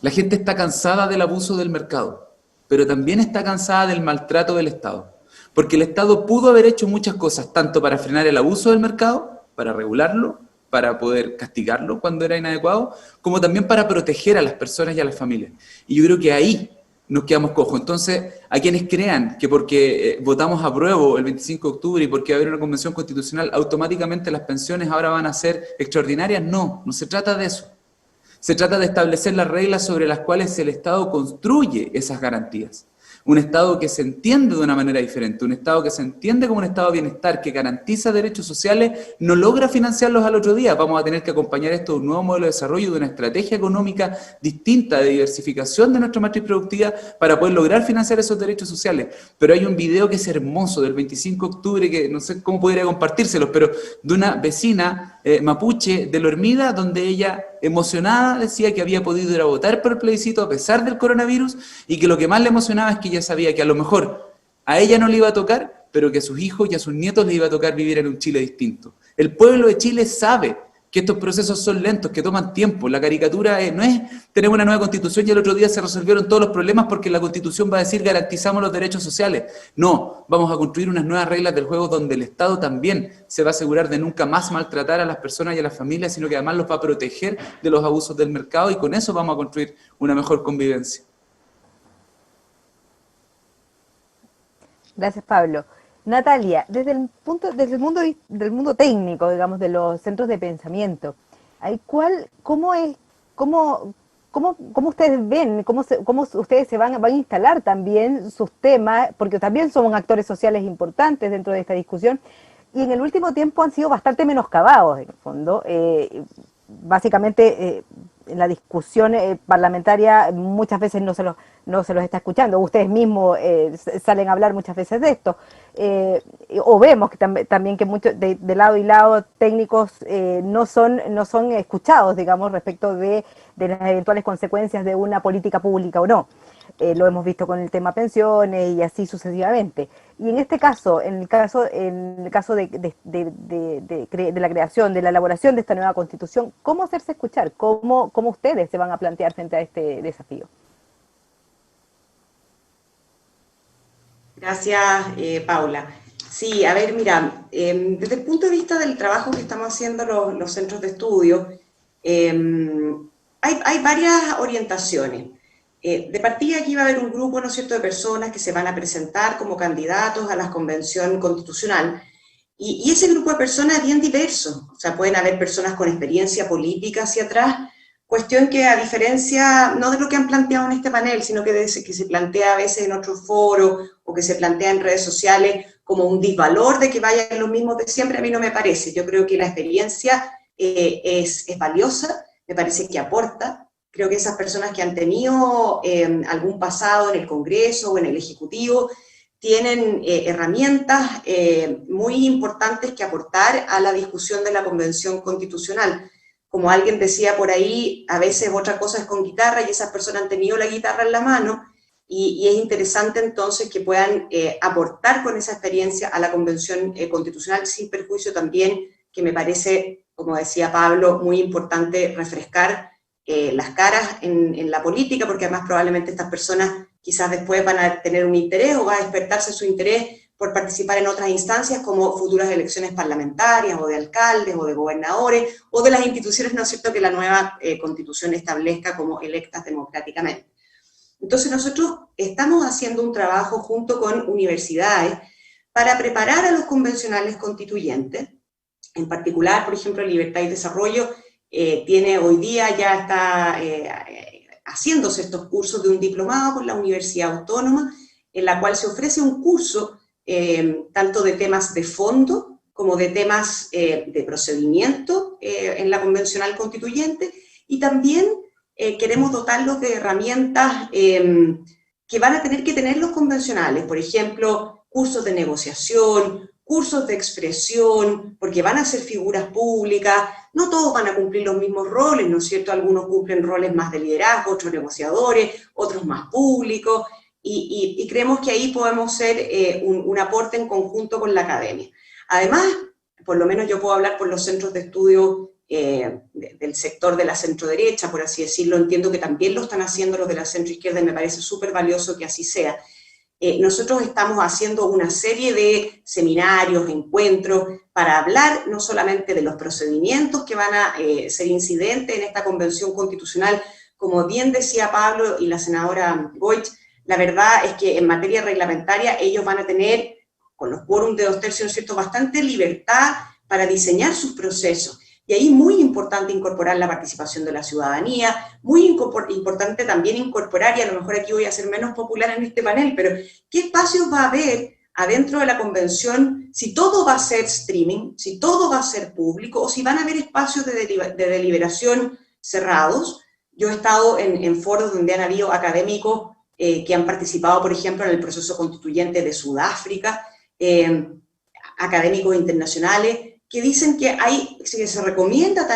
La gente está cansada del abuso del mercado, pero también está cansada del maltrato del Estado, porque el Estado pudo haber hecho muchas cosas, tanto para frenar el abuso del mercado, para regularlo, para poder castigarlo cuando era inadecuado, como también para proteger a las personas y a las familias. Y yo creo que ahí nos quedamos cojos. Entonces, a quienes crean que porque votamos a prueba el 25 de octubre y porque va a haber una convención constitucional, automáticamente las pensiones ahora van a ser extraordinarias, no se trata de eso. Se trata de establecer las reglas sobre las cuales el Estado construye esas garantías. Un Estado que se entiende de una manera diferente, un Estado que se entiende como un Estado de bienestar, que garantiza derechos sociales, no logra financiarlos al otro día. Vamos a tener que acompañar esto de un nuevo modelo de desarrollo, de una estrategia económica distinta, de diversificación de nuestra matriz productiva, para poder lograr financiar esos derechos sociales. Pero hay un video que es hermoso del 25 de octubre, que no sé cómo podría compartírselos, pero de una vecina mapuche de La Hormida, donde ella, emocionada, decía que había podido ir a votar por el plebiscito a pesar del coronavirus, y que lo que más le emocionaba es que ella sabía que a lo mejor a ella no le iba a tocar, pero que a sus hijos y a sus nietos le iba a tocar vivir en un Chile distinto. El pueblo de Chile sabe que estos procesos son lentos, que toman tiempo. La caricatura no es tener una nueva constitución y el otro día se resolvieron todos los problemas porque la constitución va a decir garantizamos los derechos sociales. No, vamos a construir unas nuevas reglas del juego donde el Estado también se va a asegurar de nunca más maltratar a las personas y a las familias, sino que además los va a proteger de los abusos del mercado, y con eso vamos a construir una mejor convivencia. Gracias, Pablo. Natalia, desde el mundo técnico, digamos, de los centros de pensamiento, ¿cómo ustedes ven, cómo ustedes se van a instalar también sus temas, porque también son actores sociales importantes dentro de esta discusión, y en el último tiempo han sido bastante menoscabados, en el fondo, básicamente en la discusión parlamentaria muchas veces no se los está escuchando. Ustedes mismos salen a hablar muchas veces de esto. O vemos que también que muchos de lado y lado técnicos no son escuchados, digamos, respecto de las eventuales consecuencias de una política pública o no. Lo hemos visto con el tema pensiones y así sucesivamente. Y en este caso, en el caso de la creación, de la elaboración de esta nueva constitución, ¿cómo hacerse escuchar? ¿Cómo ustedes se van a plantear frente a este desafío? Gracias, Paula. Sí, a ver, mira, desde el punto de vista del trabajo que estamos haciendo los centros de estudio, hay varias orientaciones. De partida aquí va a haber un grupo, ¿no es cierto?, de personas que se van a presentar como candidatos a la convención constitucional, y ese grupo de personas es bien diverso. O sea, pueden haber personas con experiencia política hacia atrás, cuestión que a diferencia, no de lo que han planteado en este panel, sino que se plantea a veces en otros foros, o que se plantea en redes sociales como un disvalor de que vayan los mismos de siempre, a mí no me parece. Yo creo que la experiencia es valiosa, me parece que aporta. Creo que esas personas que han tenido algún pasado en el Congreso o en el Ejecutivo tienen herramientas muy importantes que aportar a la discusión de la Convención Constitucional. Como alguien decía por ahí, a veces otra cosa es con guitarra y esas personas han tenido la guitarra en la mano y es interesante entonces que puedan aportar con esa experiencia a la Convención Constitucional, sin perjuicio también, que me parece, como decía Pablo, muy importante refrescar las caras en la política, porque además probablemente estas personas quizás después van a tener un interés o va a despertarse su interés por participar en otras instancias como futuras elecciones parlamentarias o de alcaldes o de gobernadores o de las instituciones, ¿no es cierto?, que la nueva Constitución establezca como electas democráticamente. Entonces nosotros estamos haciendo un trabajo junto con universidades para preparar a los convencionales constituyentes, en particular, por ejemplo, Libertad y Desarrollo tiene hoy día, ya está haciéndose estos cursos de un diplomado con la Universidad Autónoma, en la cual se ofrece un curso tanto de temas de fondo como de temas de procedimiento en la convencional constituyente, y también queremos dotarlos de herramientas que van a tener que tener los convencionales, por ejemplo, cursos de negociación, cursos de expresión, porque van a ser figuras públicas, no todos van a cumplir los mismos roles, ¿no es cierto? Algunos cumplen roles más de liderazgo, otros negociadores, otros más públicos, y creemos que ahí podemos ser un aporte en conjunto con la academia. Además, por lo menos yo puedo hablar por los centros de estudio del sector de la centro-derecha, por así decirlo, entiendo que también lo están haciendo los de la centro-izquierda y me parece súper valioso que así sea. Nosotros estamos haciendo una serie de seminarios, encuentros, para hablar no solamente de los procedimientos que van a ser incidentes en esta Convención Constitucional, como bien decía Pablo y la senadora Goich, la verdad es que en materia reglamentaria ellos van a tener, con los quórums de 2/3, ¿no es cierto?, bastante libertad para diseñar sus procesos. Y ahí muy importante incorporar la participación de la ciudadanía, muy importante también incorporar, y a lo mejor aquí voy a ser menos popular en este panel, pero ¿qué espacios va a haber adentro de la convención si todo va a ser streaming, si todo va a ser público, o si van a haber espacios de deliberación cerrados? Yo he estado en foros donde han habido académicos que han participado, por ejemplo, en el proceso constituyente de Sudáfrica, académicos internacionales, que dicen que se recomienda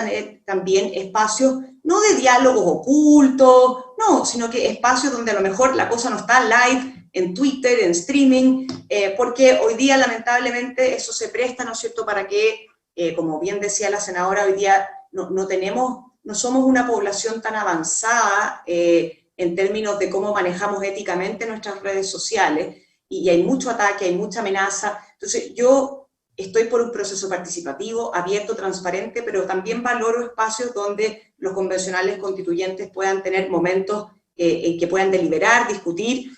también espacios, no de diálogos ocultos, no, sino que espacios donde a lo mejor la cosa no está live, en Twitter, en streaming, porque hoy día lamentablemente eso se presta, ¿no es cierto?, para que, como bien decía la senadora, hoy día no somos una población tan avanzada en términos de cómo manejamos éticamente nuestras redes sociales, y hay mucho ataque, hay mucha amenaza. Entonces yo estoy por un proceso participativo, abierto, transparente, pero también valoro espacios donde los convencionales constituyentes puedan tener momentos en que puedan deliberar, discutir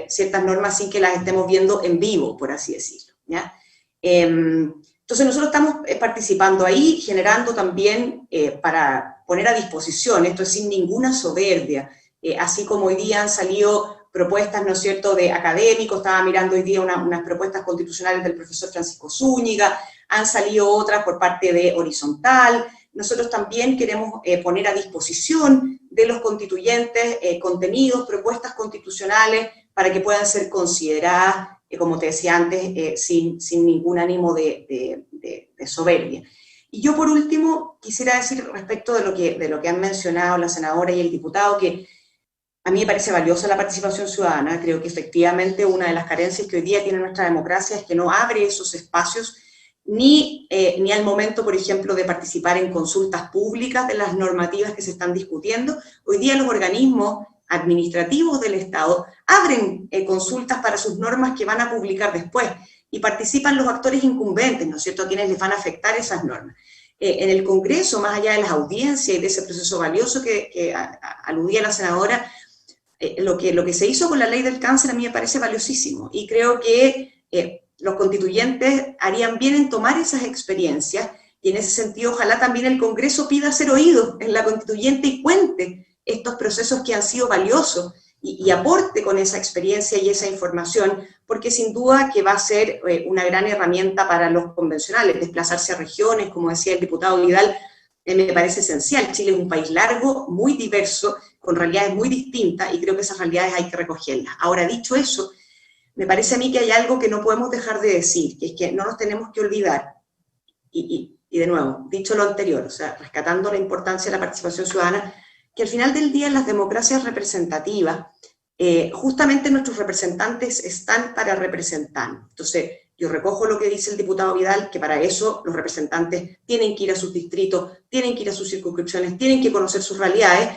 ciertas normas sin que las estemos viendo en vivo, por así decirlo, ¿ya? Entonces nosotros estamos participando ahí, generando también para poner a disposición, esto es sin ninguna soberbia, así como hoy día han salido propuestas, ¿no es cierto?, de académicos, estaba mirando hoy día unas propuestas constitucionales del profesor Francisco Zúñiga, han salido otras por parte de Horizontal. Nosotros también queremos poner a disposición de los constituyentes contenidos, propuestas constitucionales, para que puedan ser consideradas, como te decía antes, sin ningún ánimo de soberbia. Y yo, por último, quisiera decir respecto de lo que han mencionado la senadora y el diputado, que a mí me parece valiosa la participación ciudadana. Creo que efectivamente una de las carencias que hoy día tiene nuestra democracia es que no abre esos espacios ni al momento, por ejemplo, de participar en consultas públicas de las normativas que se están discutiendo. Hoy día los organismos administrativos del Estado abren consultas para sus normas que van a publicar después, y participan los actores incumbentes, ¿no es cierto?, a quienes les van a afectar esas normas. En el Congreso, más allá de las audiencias y de ese proceso valioso que aludía la senadora, lo que se hizo con la ley del cáncer a mí me parece valiosísimo, y creo que los constituyentes harían bien en tomar esas experiencias, y en ese sentido ojalá también el Congreso pida ser oído en la constituyente y cuente estos procesos que han sido valiosos y aporte con esa experiencia y esa información, porque sin duda que va a ser una gran herramienta para los convencionales, desplazarse a regiones, como decía el diputado Vidal. me parece esencial. Chile es un país largo, muy diverso, con realidades muy distintas, y creo que esas realidades hay que recogerlas. Ahora, dicho eso, me parece a mí que hay algo que no podemos dejar de decir, que es que no nos tenemos que olvidar, y de nuevo, dicho lo anterior, o sea, rescatando la importancia de la participación ciudadana, que al final del día en las democracias representativas, justamente nuestros representantes están para representar. Entonces, yo recojo lo que dice el diputado Vidal, que para eso los representantes tienen que ir a sus distritos, tienen que ir a sus circunscripciones, tienen que conocer sus realidades,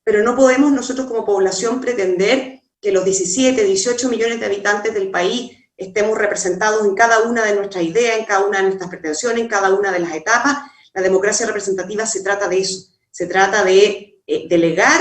pero no podemos nosotros como población pretender que los 17, 18 millones de habitantes del país estemos representados en cada una de nuestras ideas, en cada una de nuestras pretensiones, en cada una de las etapas. La democracia representativa se trata de eso, se trata de delegar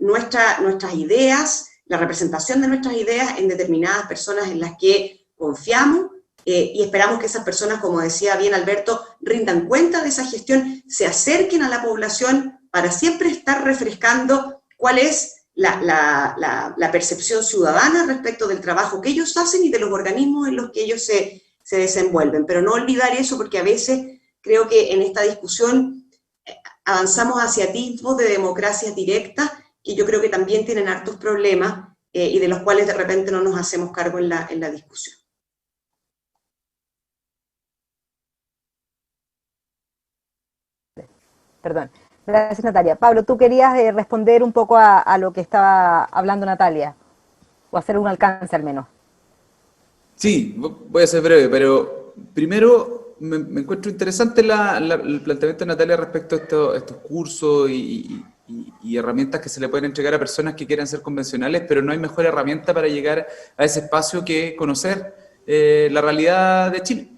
nuestras ideas, la representación de nuestras ideas en determinadas personas en las que confiamos, y esperamos que esas personas, como decía bien Alberto, rindan cuenta de esa gestión, se acerquen a la población para siempre estar refrescando cuál es la percepción ciudadana respecto del trabajo que ellos hacen y de los organismos en los que ellos se desenvuelven. Pero no olvidar eso, porque a veces creo que en esta discusión avanzamos hacia tipos de democracias directas que yo creo que también tienen hartos problemas y de los cuales de repente no nos hacemos cargo en la discusión. Perdón. Gracias, Natalia. Pablo, tú querías responder un poco a lo que estaba hablando Natalia, o hacer un alcance al menos. Sí, voy a ser breve, pero primero me encuentro interesante el planteamiento de Natalia respecto a estos cursos y herramientas que se le pueden entregar a personas que quieran ser convencionales, pero no hay mejor herramienta para llegar a ese espacio que conocer la realidad de Chile.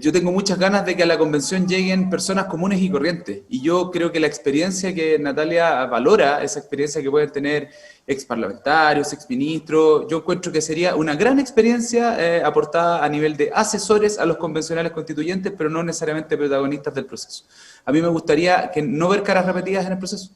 Yo tengo muchas ganas de que a la convención lleguen personas comunes y corrientes, y yo creo que la experiencia que Natalia valora, esa experiencia que pueden tener exparlamentarios, exministros, yo encuentro que sería una gran experiencia aportada a nivel de asesores a los convencionales constituyentes, pero no necesariamente protagonistas del proceso. A mí me gustaría no ver caras repetidas en el proceso.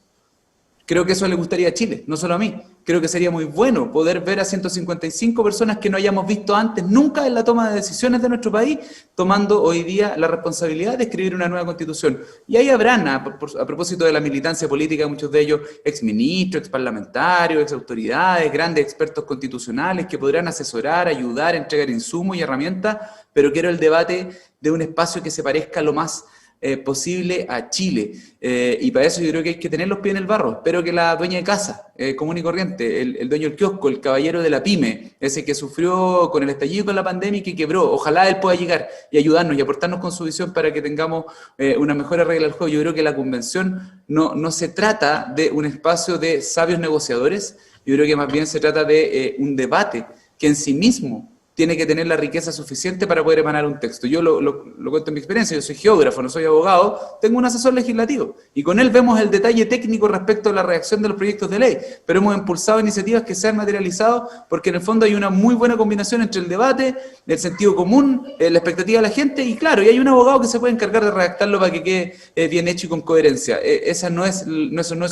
Creo que eso le gustaría a Chile, no solo a mí. Creo que sería muy bueno poder ver a 155 personas que no hayamos visto antes nunca en la toma de decisiones de nuestro país, tomando hoy día la responsabilidad de escribir una nueva constitución. Y ahí habrán, a propósito de la militancia política, muchos de ellos exministros, exparlamentarios, exautoridades, grandes expertos constitucionales que podrán asesorar, ayudar, entregar insumos y herramientas, pero quiero el debate de un espacio que se parezca lo más posible a Chile, y para eso yo creo que hay que tener los pies en el barro. Espero que la dueña de casa, común y corriente, el dueño del kiosco, el caballero de la pyme, ese que sufrió con el estallido, con la pandemia y que quebró, ojalá él pueda llegar y ayudarnos y aportarnos con su visión para que tengamos una mejor regla del juego. Yo creo que la convención no se trata de un espacio de sabios negociadores, yo creo que más bien se trata de un debate que en sí mismo tiene que tener la riqueza suficiente para poder emanar un texto. Yo lo cuento en mi experiencia, yo soy geógrafo, no soy abogado, tengo un asesor legislativo, y con él vemos el detalle técnico respecto a la redacción de los proyectos de ley, pero hemos impulsado iniciativas que se han materializado porque en el fondo hay una muy buena combinación entre el debate, el sentido común, la expectativa de la gente, y claro, y hay un abogado que se puede encargar de redactarlo para que quede bien hecho y con coherencia. Eso no es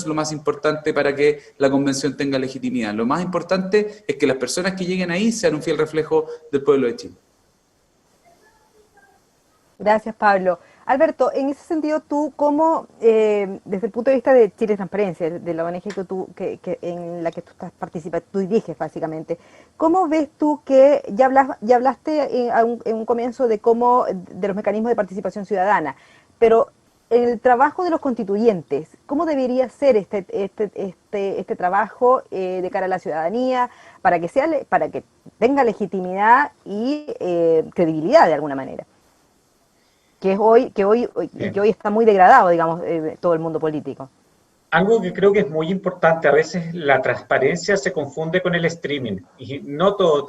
lo más importante para que la convención tenga legitimidad. Lo más importante es que las personas que lleguen ahí sean un fiel reflejo del pueblo de Chile. Gracias, Pablo. Alberto, en ese sentido, tú, ¿cómo, desde el punto de vista de Chile Transparencia, de la ONG en la que tú estás participando, tú diriges básicamente, cómo ves tú que ya hablaste en un comienzo de los mecanismos de participación ciudadana, pero en el trabajo de los constituyentes, ¿cómo debería ser este trabajo de cara a la ciudadanía para que tenga legitimidad y credibilidad de alguna manera? Que hoy está muy degradado, digamos, todo el mundo político. Algo que creo que es muy importante, a veces la transparencia se confunde con el streaming, y no todo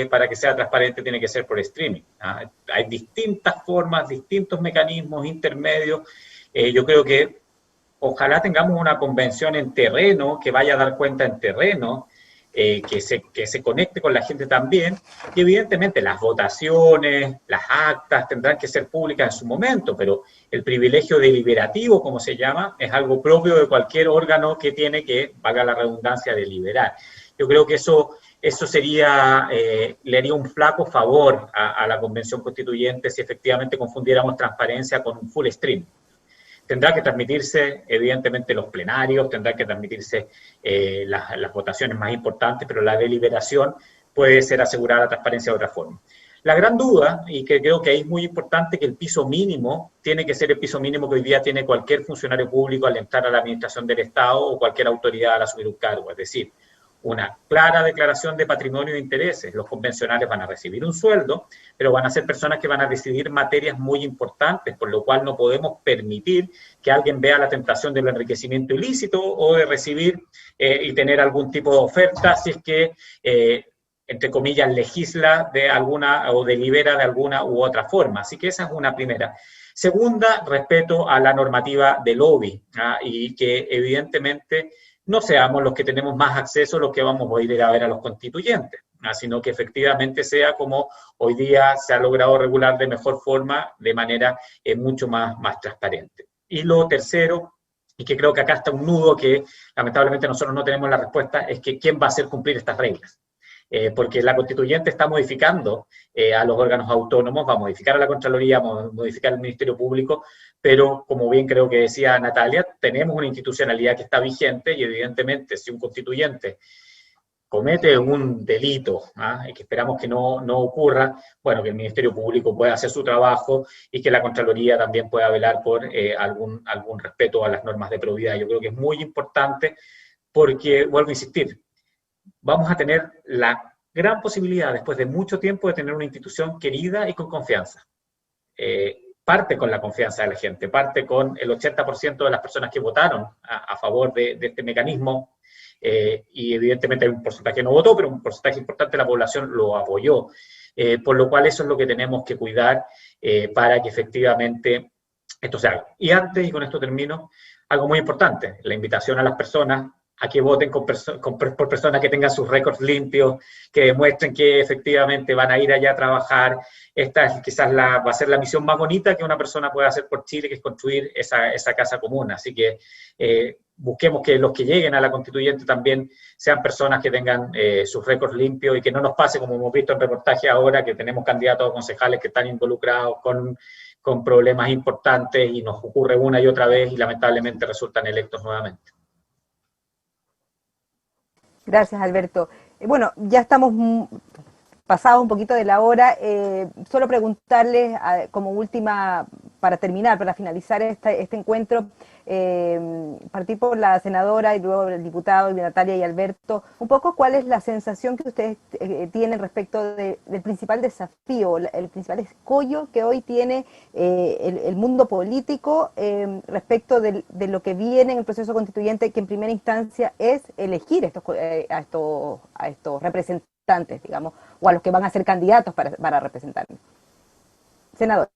para que sea transparente tiene que ser por streaming. Hay distintas formas, distintos mecanismos intermedios. Yo creo que ojalá tengamos una convención en terreno, que vaya a dar cuenta en terreno, que se conecte con la gente también, y evidentemente las votaciones, las actas tendrán que ser públicas en su momento, pero el privilegio deliberativo, como se llama, es algo propio de cualquier órgano que tiene que, valga la redundancia, deliberar. Yo creo que eso sería, le haría un flaco favor a la Convención Constituyente si efectivamente confundiéramos transparencia con un full stream. Tendrá que transmitirse, evidentemente, los plenarios, tendrá que transmitirse las votaciones más importantes, pero la deliberación puede ser asegurada la transparencia de otra forma. La gran duda, y que creo que ahí es muy importante, que el piso mínimo tiene que ser el piso mínimo que hoy día tiene cualquier funcionario público al entrar a la administración del Estado o cualquier autoridad al asumir un cargo, es decir, una clara declaración de patrimonio e intereses. Los convencionales van a recibir un sueldo, pero van a ser personas que van a decidir materias muy importantes, por lo cual no podemos permitir que alguien vea la tentación del enriquecimiento ilícito o de recibir y tener algún tipo de oferta si es que entre comillas, legisla de alguna o delibera de alguna u otra forma. Así que esa es una primera. Segunda, respeto a la normativa de lobby, y que evidentemente no seamos los que tenemos más acceso los que vamos a ir a ver a los constituyentes, sino que efectivamente sea como hoy día se ha logrado regular de mejor forma, de manera mucho más transparente. Y lo tercero, y que creo que acá está un nudo que lamentablemente nosotros no tenemos la respuesta, es que ¿quién va a hacer cumplir estas reglas? Porque la constituyente está modificando a los órganos autónomos, va a modificar a la Contraloría, va a modificar al Ministerio Público, pero como bien creo que decía Natalia, tenemos una institucionalidad que está vigente y evidentemente si un constituyente comete un delito, y que esperamos que no ocurra, bueno, que el Ministerio Público pueda hacer su trabajo y que la Contraloría también pueda velar por algún respeto a las normas de probidad. Yo creo que es muy importante porque, vuelvo a insistir, vamos a tener la gran posibilidad, después de mucho tiempo, de tener una institución querida y con confianza. Parte con la confianza de la gente, parte con el 80% de las personas que votaron a favor de este mecanismo, y evidentemente hay un porcentaje que no votó, pero un porcentaje importante de la población lo apoyó, por lo cual eso es lo que tenemos que cuidar para que efectivamente esto se haga. Y antes, y con esto termino, algo muy importante, la invitación a las personas a que voten por personas que tengan sus récords limpios, que demuestren que efectivamente van a ir allá a trabajar. Esta quizás va a ser la misión más bonita que una persona pueda hacer por Chile, que es construir esa casa común. Así que busquemos que los que lleguen a la constituyente también sean personas que tengan sus récords limpios y que no nos pase, como hemos visto en reportaje ahora, que tenemos candidatos a concejales que están involucrados con problemas importantes y nos ocurre una y otra vez y lamentablemente resultan electos nuevamente. Gracias, Alberto. Bueno, ya estamos pasados un poquito de la hora. Solo preguntarles, como última, para terminar, para finalizar este encuentro, partir por la senadora y luego el diputado, y Natalia y Alberto, un poco cuál es la sensación que ustedes tienen respecto del principal desafío, el principal escollo que hoy tiene el mundo político respecto de lo que viene en el proceso constituyente, que en primera instancia es elegir a estos representantes, digamos, o a los que van a ser candidatos para representarnos. Senadora.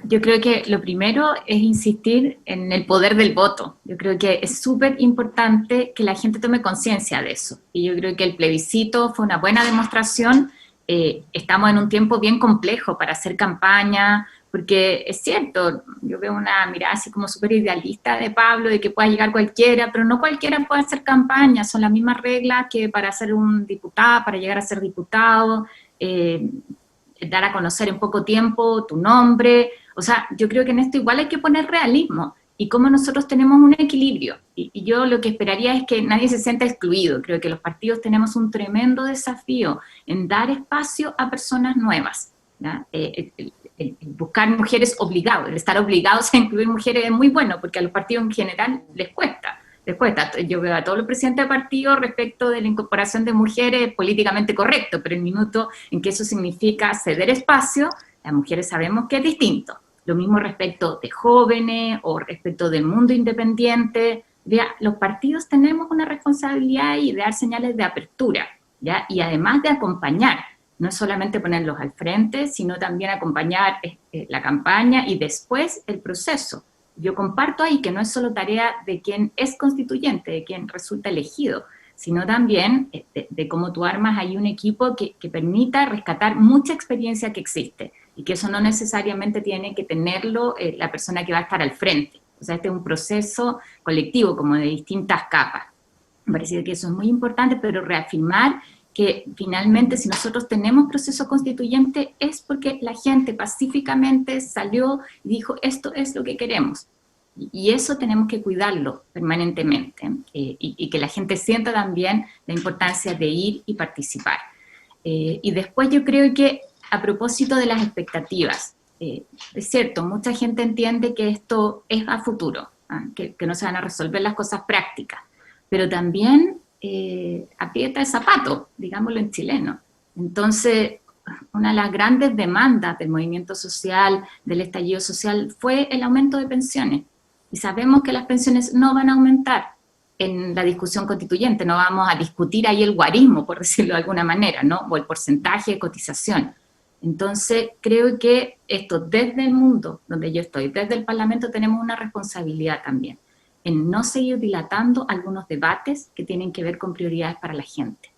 Yo creo que lo primero es insistir en el poder del voto. Yo creo que es súper importante que la gente tome conciencia de eso. Y yo creo que el plebiscito fue una buena demostración. Estamos en un tiempo bien complejo para hacer campaña, porque es cierto, yo veo una mirada así como súper idealista de Pablo, de que pueda llegar cualquiera, pero no cualquiera puede hacer campaña. Son las mismas reglas que para ser un diputado, para llegar a ser diputado, dar a conocer en poco tiempo tu nombre. O sea, yo creo que en esto igual hay que poner realismo y cómo nosotros tenemos un equilibrio. Y yo lo que esperaría es que nadie se sienta excluido. Creo que los partidos tenemos un tremendo desafío en dar espacio a personas nuevas, ¿ya? El buscar mujeres obligados, el estar obligados a incluir mujeres es muy bueno, porque a los partidos en general les cuesta. Yo veo a todos los presidentes de partidos respecto de la incorporación de mujeres políticamente correcto, pero el minuto en que eso significa ceder espacio, las mujeres sabemos que es distinto. Lo mismo respecto de jóvenes o respecto del mundo independiente. Los partidos tenemos una responsabilidad y de dar señales de apertura, ¿ya? Y además de acompañar, no es solamente ponerlos al frente, sino también acompañar la campaña y después el proceso. Yo comparto ahí que no es solo tarea de quien es constituyente, de quien resulta elegido, sino también de cómo tú armas ahí un equipo que permita rescatar mucha experiencia que existe, y que eso no necesariamente tiene que tenerlo la persona que va a estar al frente. O sea, este es un proceso colectivo, como de distintas capas. Me parece que eso es muy importante, pero reafirmar que finalmente si nosotros tenemos proceso constituyente es porque la gente pacíficamente salió y dijo esto es lo que queremos. Y eso tenemos que cuidarlo permanentemente y que la gente sienta también la importancia de ir y participar. Y después yo creo que a propósito de las expectativas, es cierto, mucha gente entiende que esto es a futuro, que no se van a resolver las cosas prácticas, pero también aprieta el zapato, digámoslo en chileno. Entonces, una de las grandes demandas del movimiento social, del estallido social, fue el aumento de pensiones. Y sabemos que las pensiones no van a aumentar en la discusión constituyente, no vamos a discutir ahí el guarismo, por decirlo de alguna manera, ¿no? O el porcentaje de cotización. Entonces, creo que esto, desde el mundo donde yo estoy, desde el Parlamento, tenemos una responsabilidad también en no seguir dilatando algunos debates que tienen que ver con prioridades para la gente.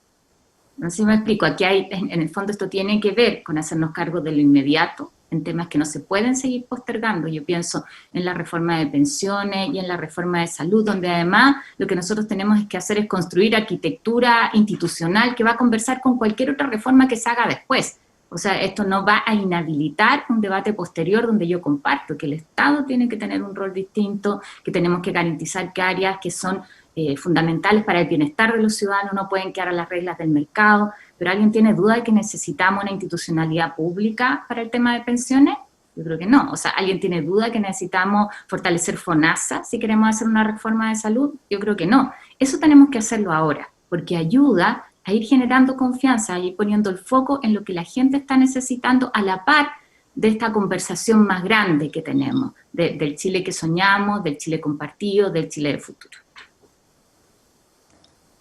No sé si me explico, aquí hay, en el fondo esto tiene que ver con hacernos cargo de lo inmediato, en temas que no se pueden seguir postergando. Yo pienso en la reforma de pensiones y en la reforma de salud, donde además lo que nosotros tenemos que hacer es construir arquitectura institucional que va a conversar con cualquier otra reforma que se haga después. O sea, esto no va a inhabilitar un debate posterior donde yo comparto que el Estado tiene que tener un rol distinto, que tenemos que garantizar que áreas que son fundamentales para el bienestar de los ciudadanos no pueden quedar a las reglas del mercado. ¿Pero alguien tiene duda de que necesitamos una institucionalidad pública para el tema de pensiones? Yo creo que no. O sea, ¿alguien tiene duda de que necesitamos fortalecer FONASA si queremos hacer una reforma de salud? Yo creo que no. Eso tenemos que hacerlo ahora, porque ayuda a ir generando confianza, a ir poniendo el foco en lo que la gente está necesitando a la par de esta conversación más grande que tenemos, del Chile que soñamos, del Chile compartido, del Chile del futuro.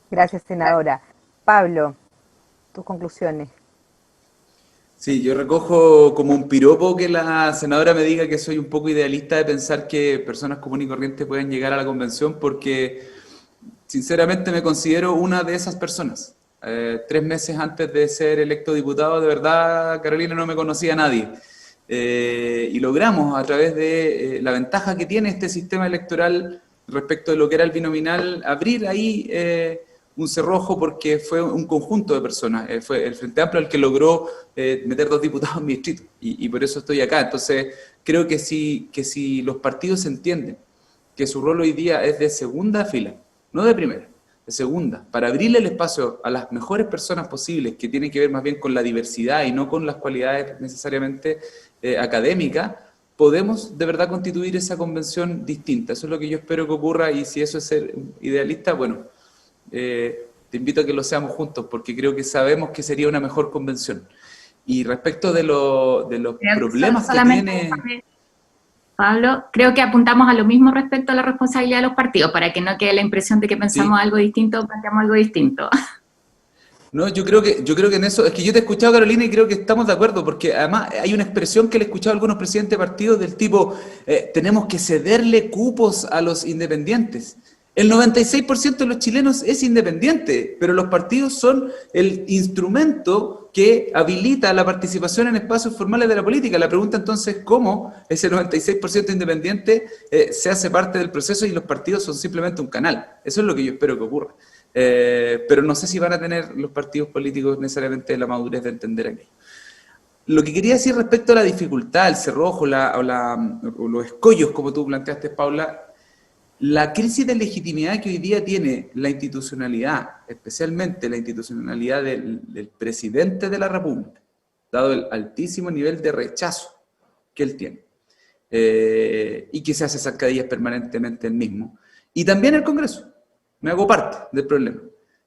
Gracias, senadora. Pablo, tus conclusiones. Sí, yo recojo como un piropo que la senadora me diga que soy un poco idealista de pensar que personas comunes y corrientes pueden llegar a la convención, porque sinceramente me considero una de esas personas. 3 meses antes de ser electo diputado, de verdad, Carolina, no me conocía a nadie. Y logramos, a través de la ventaja que tiene este sistema electoral respecto de lo que era el binominal, abrir ahí un cerrojo, porque fue un conjunto de personas. Fue el Frente Amplio el que logró meter 2 diputados en mi distrito, y por eso estoy acá. Entonces, creo que si los partidos entienden que su rol hoy día es de segunda fila, no de primera, de segunda, para abrirle el espacio a las mejores personas posibles, que tienen que ver más bien con la diversidad y no con las cualidades necesariamente académicas, podemos de verdad constituir esa convención distinta. Eso es lo que yo espero que ocurra, y si eso es ser idealista, bueno, te invito a que lo seamos juntos, porque creo que sabemos que sería una mejor convención. Y respecto de los problemas que tiene... Pablo, creo que apuntamos a lo mismo respecto a la responsabilidad de los partidos, para que no quede la impresión de que pensamos algo distinto o planteamos algo distinto. No, yo creo que en eso, es que yo te he escuchado, Carolina, y creo que estamos de acuerdo, porque además hay una expresión que le he escuchado a algunos presidentes de partidos del tipo, tenemos que cederle cupos a los independientes. El 96% de los chilenos es independiente, pero los partidos son el instrumento que habilita la participación en espacios formales de la política. La pregunta entonces es cómo ese 96% independiente se hace parte del proceso y los partidos son simplemente un canal. Eso es lo que yo espero que ocurra. Pero no sé si van a tener los partidos políticos necesariamente la madurez de entender aquello. Lo que quería decir respecto a la dificultad, el cerrojo, o los escollos, como tú planteaste, Paula, la crisis de legitimidad que hoy día tiene la institucionalidad, especialmente la institucionalidad del presidente de la República, dado el altísimo nivel de rechazo que él tiene, y que se hace zancadillas permanentemente él mismo, y también el Congreso, me hago parte del problema.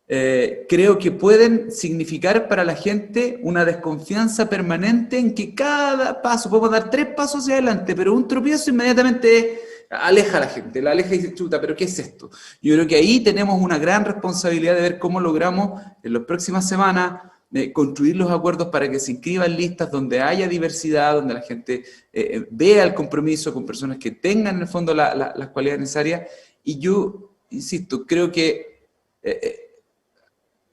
Creo que pueden significar para la gente una desconfianza permanente en que cada paso, podemos dar 3 pasos hacia adelante, pero un tropiezo inmediatamente aleja a la gente, la aleja y dice, chuta, ¿pero qué es esto? Yo creo que ahí tenemos una gran responsabilidad de ver cómo logramos en las próximas semanas construir los acuerdos para que se inscriban listas donde haya diversidad, donde la gente vea el compromiso con personas que tengan en el fondo las cualidades necesarias. Y yo, insisto, creo que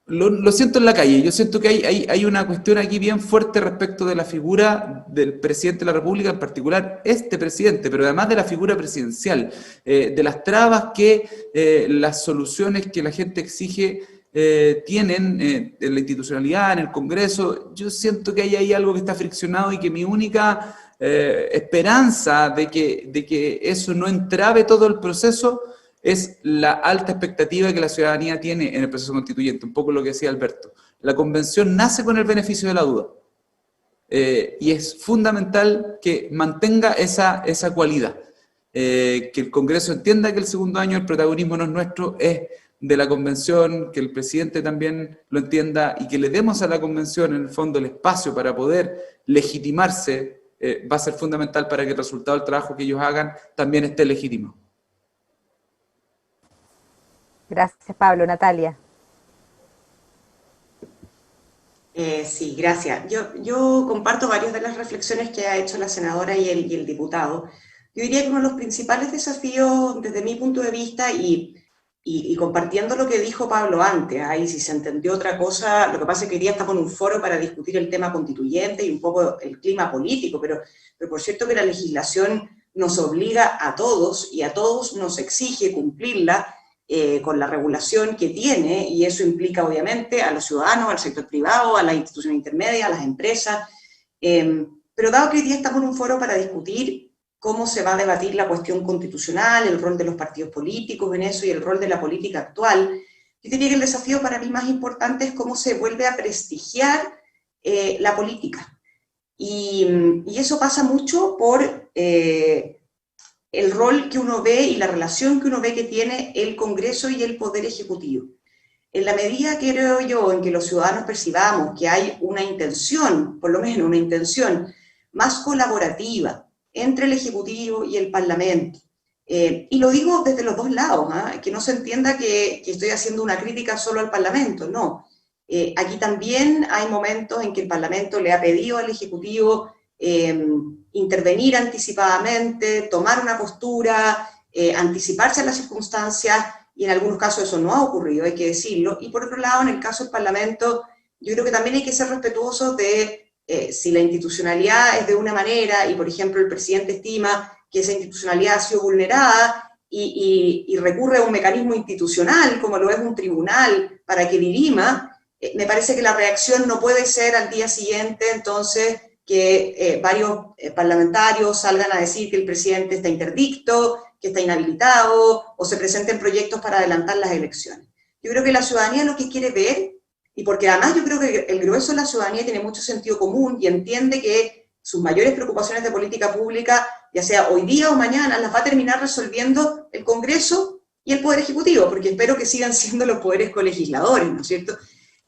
lo siento en la calle. Yo siento que hay una cuestión aquí bien fuerte respecto de la figura del presidente de la República, en particular este presidente, pero además de la figura presidencial, de las trabas que las soluciones que la gente exige tienen en la institucionalidad, en el Congreso. Yo siento que hay ahí algo que está friccionado y que mi única esperanza de que eso no entrave todo el proceso es la alta expectativa que la ciudadanía tiene en el proceso constituyente, un poco lo que decía Alberto. La convención nace con el beneficio de la duda, y es fundamental que mantenga esa cualidad, que el Congreso entienda que el segundo año el protagonismo no es nuestro, es de la convención, que el presidente también lo entienda y que le demos a la convención en el fondo el espacio para poder legitimarse, va a ser fundamental para que el resultado del trabajo que ellos hagan también esté legítimo. Gracias, Pablo. Natalia. Sí, gracias. Yo comparto varias de las reflexiones que ha hecho la senadora y el diputado. Yo diría que uno de los principales desafíos desde mi punto de vista y compartiendo lo que dijo Pablo antes, ahí si se entendió otra cosa, lo que pasa es que hoy día estamos en un foro para discutir el tema constituyente y un poco el clima político, pero por cierto que la legislación nos obliga a todos y a todos nos exige cumplirla con la regulación que tiene, y eso implica obviamente a los ciudadanos, al sector privado, a las instituciones intermedias, a las empresas, pero dado que hoy día estamos en un foro para discutir cómo se va a debatir la cuestión constitucional, el rol de los partidos políticos en eso y el rol de la política actual, yo diría que el desafío para mí más importante es cómo se vuelve a prestigiar la política. Y eso pasa mucho por el rol que uno ve y la relación que uno ve que tiene el Congreso y el Poder Ejecutivo. En la medida que creo yo en que los ciudadanos percibamos que hay una intención, por lo menos una intención más colaborativa entre el Ejecutivo y el Parlamento, y lo digo desde los dos lados, que no se entienda que estoy haciendo una crítica solo al Parlamento, no. Aquí también hay momentos en que el Parlamento le ha pedido al Ejecutivo intervenir anticipadamente, tomar una postura, anticiparse a las circunstancias, y en algunos casos eso no ha ocurrido, hay que decirlo. Y por otro lado, en el caso del Parlamento, yo creo que también hay que ser respetuosos de si la institucionalidad es de una manera, y por ejemplo el presidente estima que esa institucionalidad ha sido vulnerada, y recurre a un mecanismo institucional, como lo es un tribunal, para que dirima, me parece que la reacción no puede ser al día siguiente, entonces, que varios parlamentarios salgan a decir que el presidente está interdicto, que está inhabilitado, o se presenten proyectos para adelantar las elecciones. Yo creo que la ciudadanía lo que quiere ver, y porque además yo creo que el grueso de la ciudadanía tiene mucho sentido común y entiende que sus mayores preocupaciones de política pública, ya sea hoy día o mañana, las va a terminar resolviendo el Congreso y el Poder Ejecutivo, porque espero que sigan siendo los poderes colegisladores, ¿no es cierto?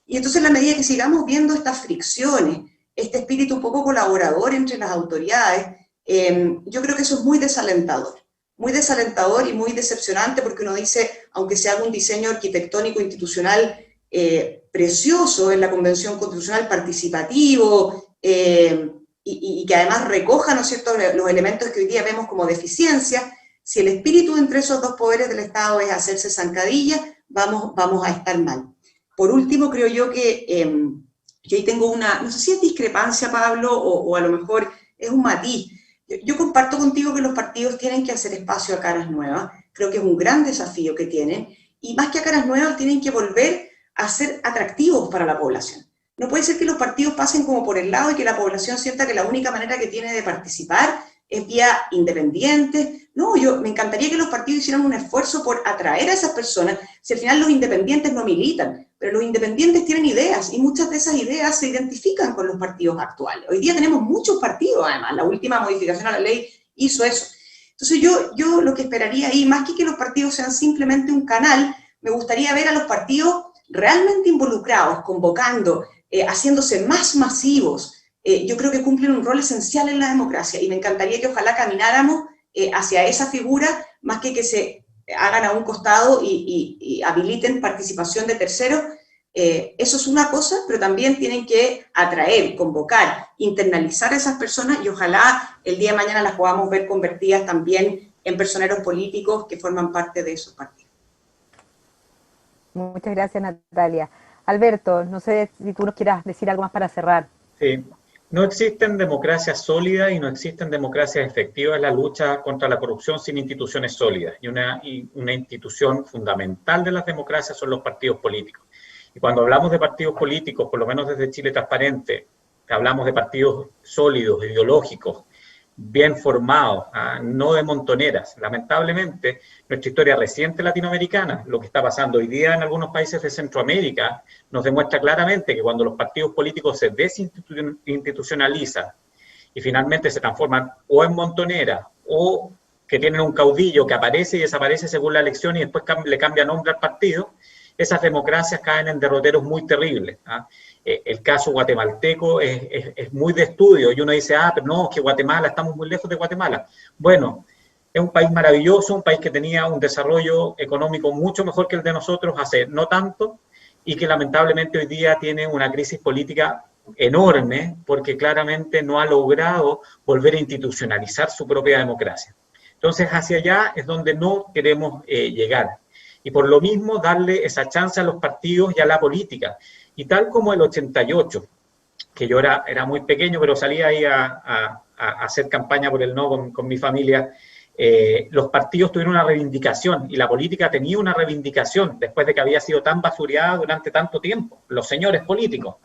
Y entonces, en la medida que sigamos viendo estas fricciones, este espíritu un poco colaborador entre las autoridades, yo creo que eso es muy desalentador y muy decepcionante, porque uno dice, aunque se haga un diseño arquitectónico institucional precioso en la Convención Constitucional, participativo, y que además recoja, ¿no es cierto?, los elementos que hoy día vemos como deficiencias, si el espíritu entre esos dos poderes del Estado es hacerse zancadilla, vamos a estar mal. Por último, creo yo que yo ahí tengo una, no sé si es discrepancia, Pablo, o a lo mejor es un matiz. Yo comparto contigo que los partidos tienen que hacer espacio a caras nuevas, creo que es un gran desafío que tienen, y más que a caras nuevas tienen que volver a ser atractivos para la población. No puede ser que los partidos pasen como por el lado y que la población sienta que la única manera que tiene de participar es vía independientes. No, me encantaría que los partidos hicieran un esfuerzo por atraer a esas personas, si al final los independientes no militan, pero los independientes tienen ideas, y muchas de esas ideas se identifican con los partidos actuales. Hoy día tenemos muchos partidos, además, la última modificación a la ley hizo eso. Entonces yo lo que esperaría ahí, más que los partidos sean simplemente un canal, me gustaría ver a los partidos realmente involucrados, convocando, haciéndose más masivos. Yo creo que cumplen un rol esencial en la democracia, y me encantaría que ojalá camináramos hacia esa figura, más que se hagan a un costado y habiliten participación de terceros. Eso es una cosa, pero también tienen que atraer, convocar, internalizar a esas personas, y ojalá el día de mañana las podamos ver convertidas también en personeros políticos que forman parte de esos partidos. Muchas gracias, Natalia. Alberto, no sé si tú nos quieras decir algo más para cerrar. Sí. No existen democracias sólidas y no existen democracias efectivas en la lucha contra la corrupción sin instituciones sólidas. Y una institución fundamental de las democracias son los partidos políticos. Y cuando hablamos de partidos políticos, por lo menos desde Chile Transparente, hablamos de partidos sólidos, ideológicos, bien formados, no de montoneras. Lamentablemente, nuestra historia reciente latinoamericana, lo que está pasando hoy día en algunos países de Centroamérica, nos demuestra claramente que cuando los partidos políticos se desinstitucionalizan y finalmente se transforman o en montoneras o que tienen un caudillo que aparece y desaparece según la elección y después le cambia nombre al partido, esas democracias caen en derroteros muy terribles. El caso guatemalteco es muy de estudio y uno dice, pero no, que Guatemala, estamos muy lejos de Guatemala. Bueno, es un país maravilloso, un país que tenía un desarrollo económico mucho mejor que el de nosotros hace no tanto y que lamentablemente hoy día tiene una crisis política enorme porque claramente no ha logrado volver a institucionalizar su propia democracia. Entonces, hacia allá es donde no queremos llegar. Y por lo mismo, darle esa chance a los partidos y a la política. Y tal como el 88, que yo era muy pequeño, pero salía ahí a hacer campaña por el no con mi familia, los partidos tuvieron una reivindicación y la política tenía una reivindicación después de que había sido tan basureada durante tanto tiempo, los señores políticos.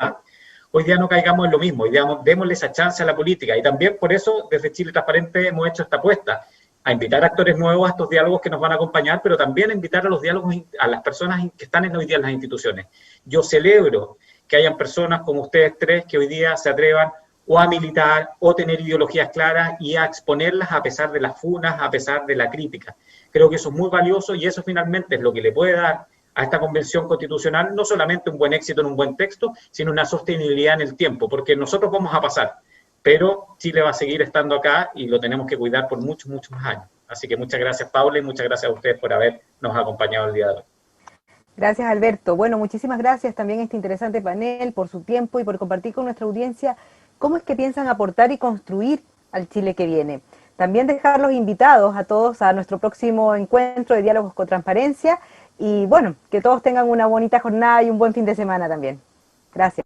Hoy día no caigamos en lo mismo, hoy día démosle esa chance a la política. Y también por eso, desde Chile Transparente, hemos hecho esta apuesta, a invitar actores nuevos a estos diálogos que nos van a acompañar, pero también a invitar a los diálogos a las personas que están hoy día en las instituciones. Yo celebro que hayan personas como ustedes tres que hoy día se atrevan o a militar o tener ideologías claras y a exponerlas a pesar de las funas, a pesar de la crítica. Creo que eso es muy valioso y eso finalmente es lo que le puede dar a esta convención constitucional no solamente un buen éxito en un buen texto, sino una sostenibilidad en el tiempo, porque nosotros vamos a pasar, pero Chile va a seguir estando acá y lo tenemos que cuidar por muchos, muchos más años. Así que muchas gracias, Paula, y muchas gracias a ustedes por habernos acompañado el día de hoy. Gracias, Alberto. Bueno, muchísimas gracias también a este interesante panel por su tiempo y por compartir con nuestra audiencia cómo es que piensan aportar y construir al Chile que viene. También dejarlos invitados a todos a nuestro próximo encuentro de Diálogos con Transparencia y bueno, que todos tengan una bonita jornada y un buen fin de semana también. Gracias.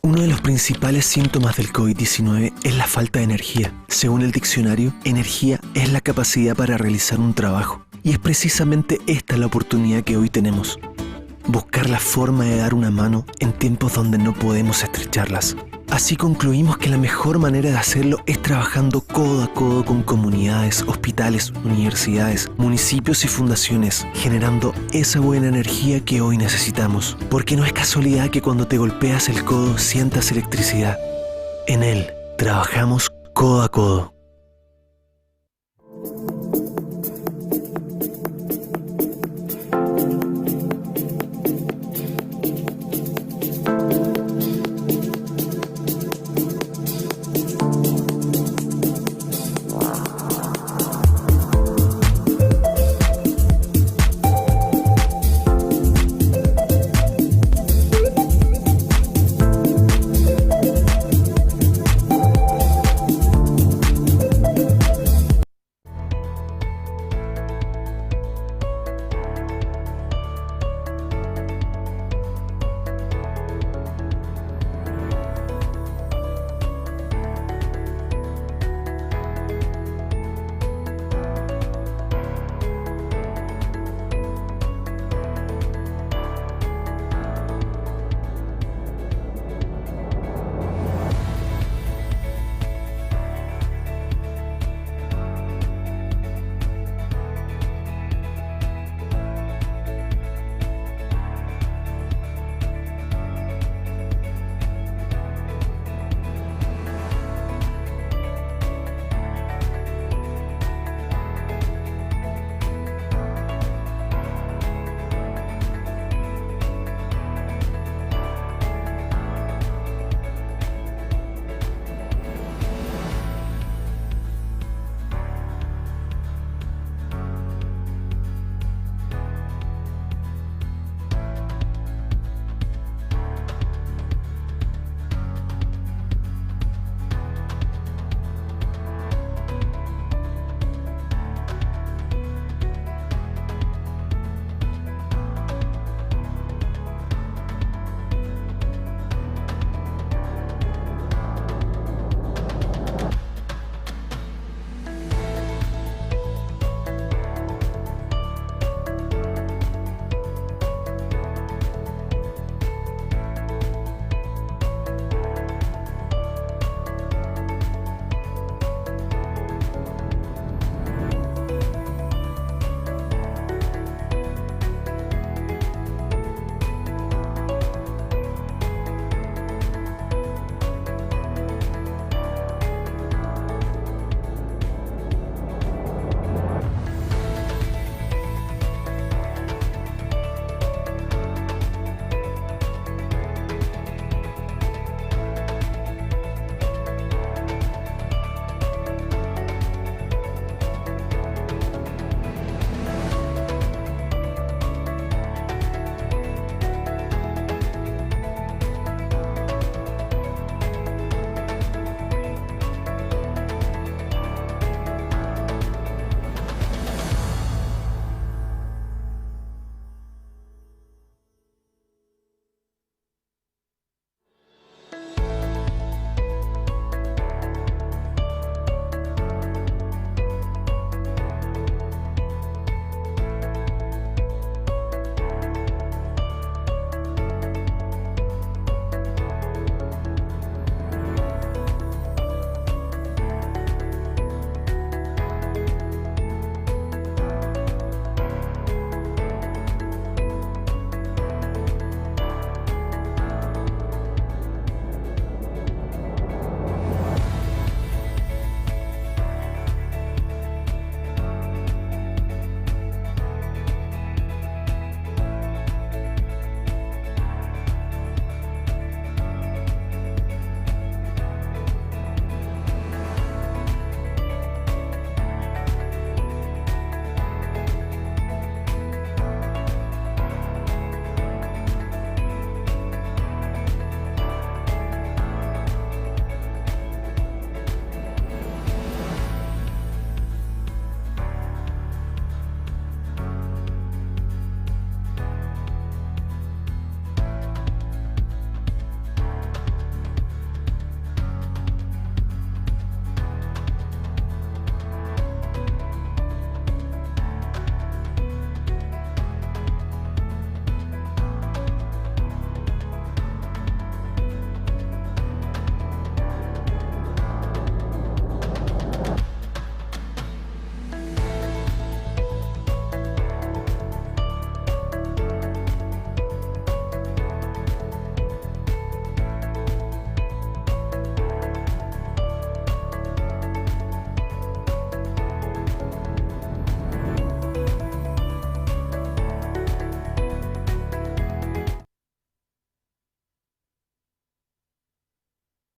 Uno de los principales síntomas del COVID-19 es la falta de energía. Según el diccionario, energía es la capacidad para realizar un trabajo. Y es precisamente esta la oportunidad que hoy tenemos. Buscar la forma de dar una mano en tiempos donde no podemos estrecharlas. Así concluimos que la mejor manera de hacerlo es trabajando codo a codo con comunidades, hospitales, universidades, municipios y fundaciones, generando esa buena energía que hoy necesitamos. Porque no es casualidad que cuando te golpeas el codo sientas electricidad. En él, trabajamos codo a codo.